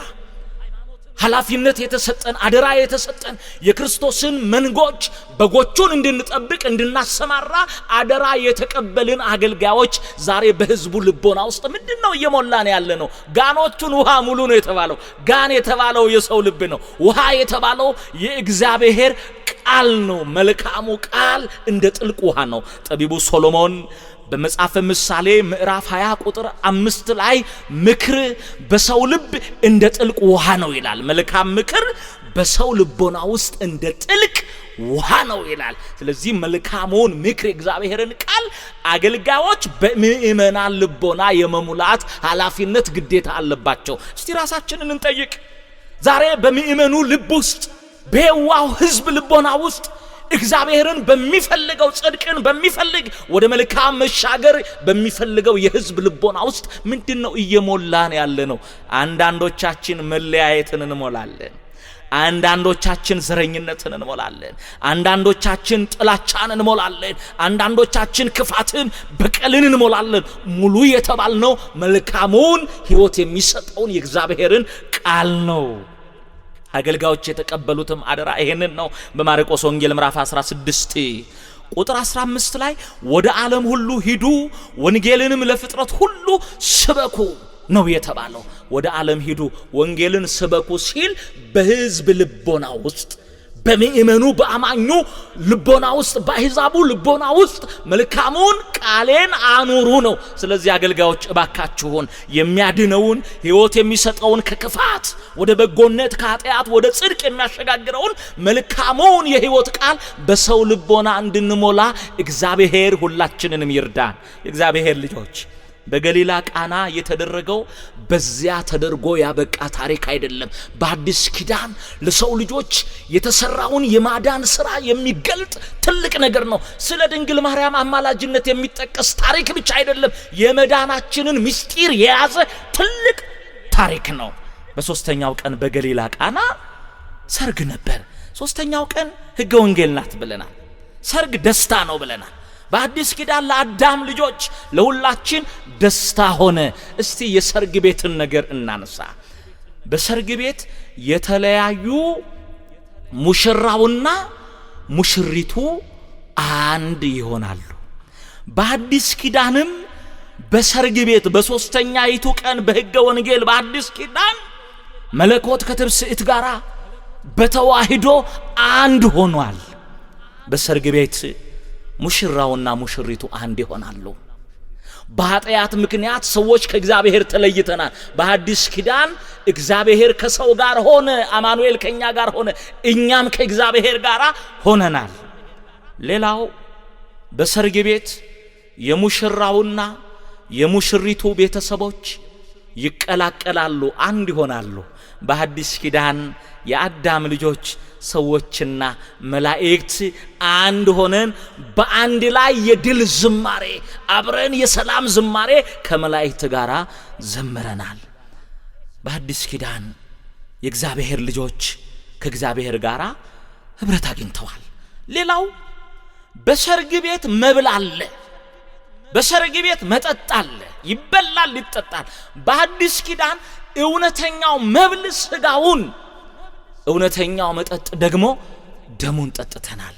ኃላፊነት የተሰጠን አደራ የተሰጠን የክርስቶስን መንጎች በጎቹን እንድንጠብቅ እንድናሰማራ አደራ የተቀበልን አገልጋዮች ዛሬ በህዝቡ ልቦና ውስጥ ምንድነው እየሞላን ያለ ነው? ጋኖቹን ውሃ ሙሉ ነው የተባለው። ጋን የተባለው የሰው ልብ ነው። ውሃ የተባለው የእግዚአብሔር ቃል ነው። መልካሙ ቃል እንደ ጥልቅ ውሃ ነው። ጠቢቡ ሶሎሞን በመጽሐፈ ምሳሌ ምዕራፍ 20 ቁጥር 5 ላይ ምክር በሰው ልብ እንደ ጥልቅ ውሃ ነው ይላል። መልካም ምክር በሰው ልቦና ውስጥ እንደ ጥልቅ ውሃ ነው ይላል። ስለዚህ መልካሙን ምክር እግዚአብሔርን ቃል አገልጋዮች በምእመናን ልቦና የመሙላት ኃላፊነት ግዴታ አለባቸው። እስቲ ራሳችንን እንጠይቅ። ዛሬ በምእመኑ ልብ ውስጥ በየዋው ህዝብ ልቦና ውስጥ እግዚአብሔርን በሚፈልገው ጽድቅን በሚፈልግ ወደ መልካም መሻገር በሚፈልገው የህዝብ ልቦና ውስጥ ምንድነው እየሞላን ያለ ነው? አንዳንዶቻችን መለያየትን እንሞላለን። አንዳንዶቻችን ዘረኝነትን እንሞላለን። አንዳንዶቻችን ጥላቻን እንሞላለን። አንዳንዶቻችን ክፋትን፣ በቀልን እንሞላለን። ሙሉ የተባልነው መልካሙን ህይወት የሚሰጠውን የእግዚአብሔርን ቃል ነው። አገልጋዮች የተቀበሉትም አደራ ይሄንን ነው። በማርቆስ ወንጌል ምዕራፍ 16 ቁጥር 15 ላይ ወደ ዓለም ሁሉ ሂዱ ወንጌልንም ለፍጥረት ሁሉ ስበኩ ነው የተባለው። ወደ ዓለም ሂዱ ወንጌልን ስበኩ ሲል በህዝብ ልቦና ውስጥ በምእመኑ በአማኙ ልቦና ውስጥ በአሕዛቡ ልቦና ውስጥ መልካሙን ቃሌን አኑሩ ነው። ስለዚህ አገልጋዮች እባካችሁን የሚያድነውን ህይወት የሚሰጠውን ከክፋት ወደ በጎነት ከኃጢአት ወደ ጽድቅ የሚያሸጋግረውን መልካሙን የህይወት ቃል በሰው ልቦና እንድንሞላ እግዚአብሔር ሁላችንንም ይርዳን። የእግዚአብሔር ልጆች በገሊላ ቃና የተደረገው በዚያ ተደርጎ ያበቃ ታሪክ አይደለም። በአዲስ ኪዳን ለሰው ልጆች የተሰራውን የማዳን ሥራ የሚገልጥ ትልቅ ነገር ነው። ስለ ድንግል ማርያም አማላጅነት የሚጠቀስ ታሪክ ብቻ አይደለም፣ የመዳናችንን ምስጢር የያዘ ትልቅ ታሪክ ነው። በሶስተኛው ቀን በገሊላ ቃና ሰርግ ነበር። ሶስተኛው ቀን ሕገ ወንጌል ናት ብለናል። ሰርግ ደስታ ነው ብለናል። በአዲስ ኪዳን ለአዳም ልጆች ለሁላችን ደስታ ሆነ። እስቲ የሰርግ ቤትን ነገር እናነሳ። በሰርግ ቤት የተለያዩ ሙሽራውና ሙሽሪቱ አንድ ይሆናሉ። በአዲስ ኪዳንም በሰርግ ቤት በሶስተኛይቱ ቀን በሕገ ወንጌል በአዲስ ኪዳን መለኮት ከትብስዕት ጋራ በተዋህዶ አንድ ሆኗል። በሰርግ ቤት ሙሽራውና ሙሽሪቱ አንድ ይሆናሉ። በኃጢአት ምክንያት ሰዎች ከእግዚአብሔር ተለይተናል። በአዲስ ኪዳን እግዚአብሔር ከሰው ጋር ሆነ፣ አማኑኤል ከኛ ጋር ሆነ፣ እኛም ከእግዚአብሔር ጋር ሆነናል። ሌላው በሰርግ ቤት የሙሽራውና የሙሽሪቱ ቤተሰቦች ይቀላቀላሉ፣ አንድ ይሆናሉ። በአዲስ ኪዳን የአዳም ልጆች ሰዎችና መላእክት አንድ ሆነን በአንድ ላይ የድል ዝማሬ አብረን የሰላም ዝማሬ ከመላእክት ጋር ዘምረናል። በአዲስ ኪዳን የእግዚአብሔር ልጆች ከእግዚአብሔር ጋር ህብረት አግኝተዋል። ሌላው በሰርግ ቤት መብል አለ፣ በሰርግ ቤት መጠጥ አለ፣ ይበላል ይጠጣል። በአዲስ ኪዳን እውነተኛው መብል ስጋውን፣ እውነተኛው መጠጥ ደግሞ ደሙን ጠጥተናል።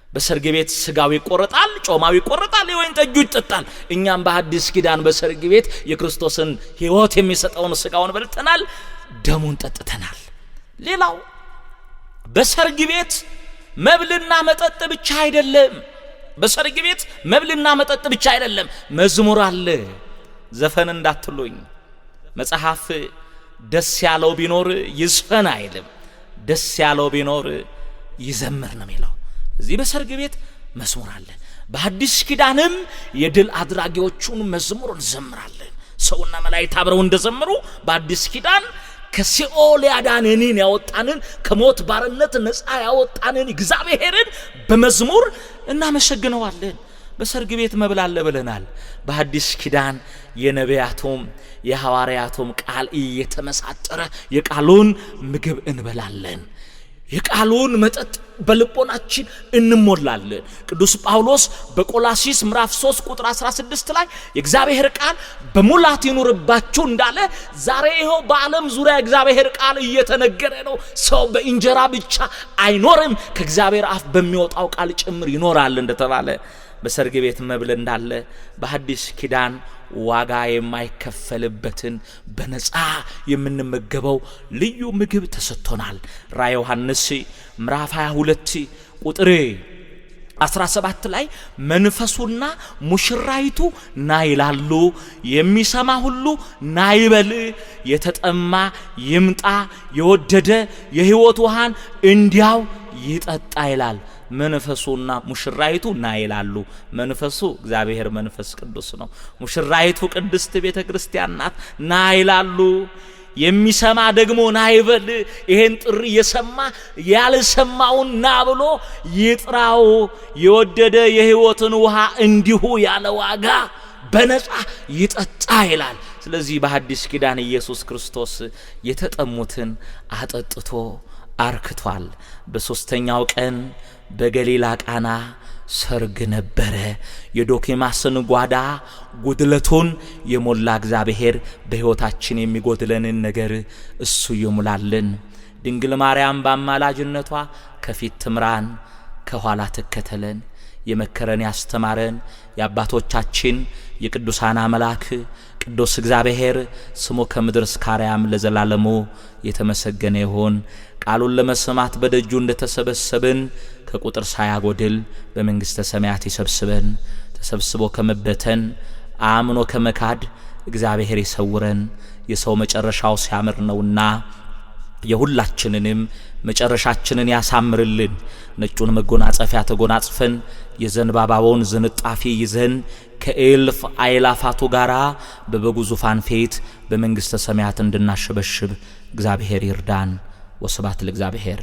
በሰርግ ቤት ስጋው ይቆረጣል፣ ጮማው ይቆረጣል፣ የወይን ጠጁ ይጠጣል። እኛም በአዲስ ኪዳን በሰርግ ቤት የክርስቶስን ሕይወት የሚሰጠውን ስጋውን በልተናል፣ ደሙን ጠጥተናል። ሌላው በሰርግ ቤት መብልና መጠጥ ብቻ አይደለም። በሰርግ ቤት መብልና መጠጥ ብቻ አይደለም፣ መዝሙር አለ። ዘፈን እንዳትሉኝ፣ መጽሐፍ ደስ ያለው ቢኖር ይዝፈን አይልም፣ ደስ ያለው ቢኖር ይዘምር ነው የሚለው። እዚህ በሰርግ ቤት መዝሙር አለ። በአዲስ ኪዳንም የድል አድራጊዎቹን መዝሙር እንዘምራለን። ሰውና መላእክት አብረው እንደዘመሩ በአዲስ ኪዳን ከሲኦል ያዳነንን ያወጣንን ከሞት ባርነት ነፃ ያወጣንን እግዚአብሔርን በመዝሙር እናመሰግነዋለን። በሰርግ ቤት መብል አለ ብለናል። በሐዲስ ኪዳን የነቢያቱም የሐዋርያቱም ቃል እየተመሳጠረ የቃሉን ምግብ እንበላለን፣ የቃሉን መጠጥ በልቦናችን እንሞላለን። ቅዱስ ጳውሎስ በቆላሲስ ምዕራፍ 3 ቁጥር 16 ላይ የእግዚአብሔር ቃል በሙላት ይኑርባችሁ እንዳለ ዛሬ ይኸው በዓለም ዙሪያ የእግዚአብሔር ቃል እየተነገረ ነው። ሰው በእንጀራ ብቻ አይኖርም፣ ከእግዚአብሔር አፍ በሚወጣው ቃል ጭምር ይኖራል እንደተባለ በሰርግ ቤት መብል እንዳለ በሐዲስ ኪዳን ዋጋ የማይከፈልበትን በነፃ የምንመገበው ልዩ ምግብ ተሰጥቶናል። ራዕየ ዮሐንስ ምዕራፍ 22 ቁጥር 17 ላይ መንፈሱና ሙሽራይቱ ና ይላሉ፣ የሚሰማ ሁሉ ና ይበል፣ የተጠማ ይምጣ፣ የወደደ የሕይወት ውሃን እንዲያው ይጠጣ ይላል። መንፈሱና ሙሽራይቱ ና ይላሉ። መንፈሱ እግዚአብሔር መንፈስ ቅዱስ ነው። ሙሽራይቱ ቅድስት ቤተ ክርስቲያን ናት። ና ይላሉ። የሚሰማ ደግሞ ና ይበል። ይሄን ጥሪ የሰማ ያልሰማውን ና ብሎ ይጥራው። የወደደ የሕይወትን ውሃ እንዲሁ ያለ ዋጋ በነፃ ይጠጣ ይላል። ስለዚህ በሐዲስ ኪዳን ኢየሱስ ክርስቶስ የተጠሙትን አጠጥቶ አርክቷል። በሶስተኛው ቀን በገሊላ ቃና ሰርግ ነበረ። የዶኪማስን ጓዳ ጉድለቱን የሞላ እግዚአብሔር በሕይወታችን የሚጎድለንን ነገር እሱ ይሙላልን። ድንግል ማርያም በአማላጅነቷ ከፊት ትምራን፣ ከኋላ ተከተለን። የመከረን ያስተማረን የአባቶቻችን የቅዱሳን አምላክ ቅዱስ እግዚአብሔር ስሙ ከምድር እስከ አርያም ለዘላለሙ የተመሰገነ ይሁን። ቃሉን ለመስማት በደጁ እንደተሰበሰብን ከቁጥር ሳያጎድል በመንግሥተ ሰማያት ይሰብስበን። ተሰብስቦ ከመበተን አምኖ ከመካድ እግዚአብሔር ይሰውረን። የሰው መጨረሻው ሲያምር ነውና የሁላችንንም መጨረሻችንን ያሳምርልን። ነጩን መጎናጸፊያ ተጎናጽፈን የዘንባባውን ዝንጣፊ ይዘን ከእልፍ አእላፋቱ ጋራ በበጉ ዙፋን ፊት በመንግሥተ ሰማያት እንድናሸበሽብ እግዚአብሔር ይርዳን። ወስብሐት ለእግዚአብሔር።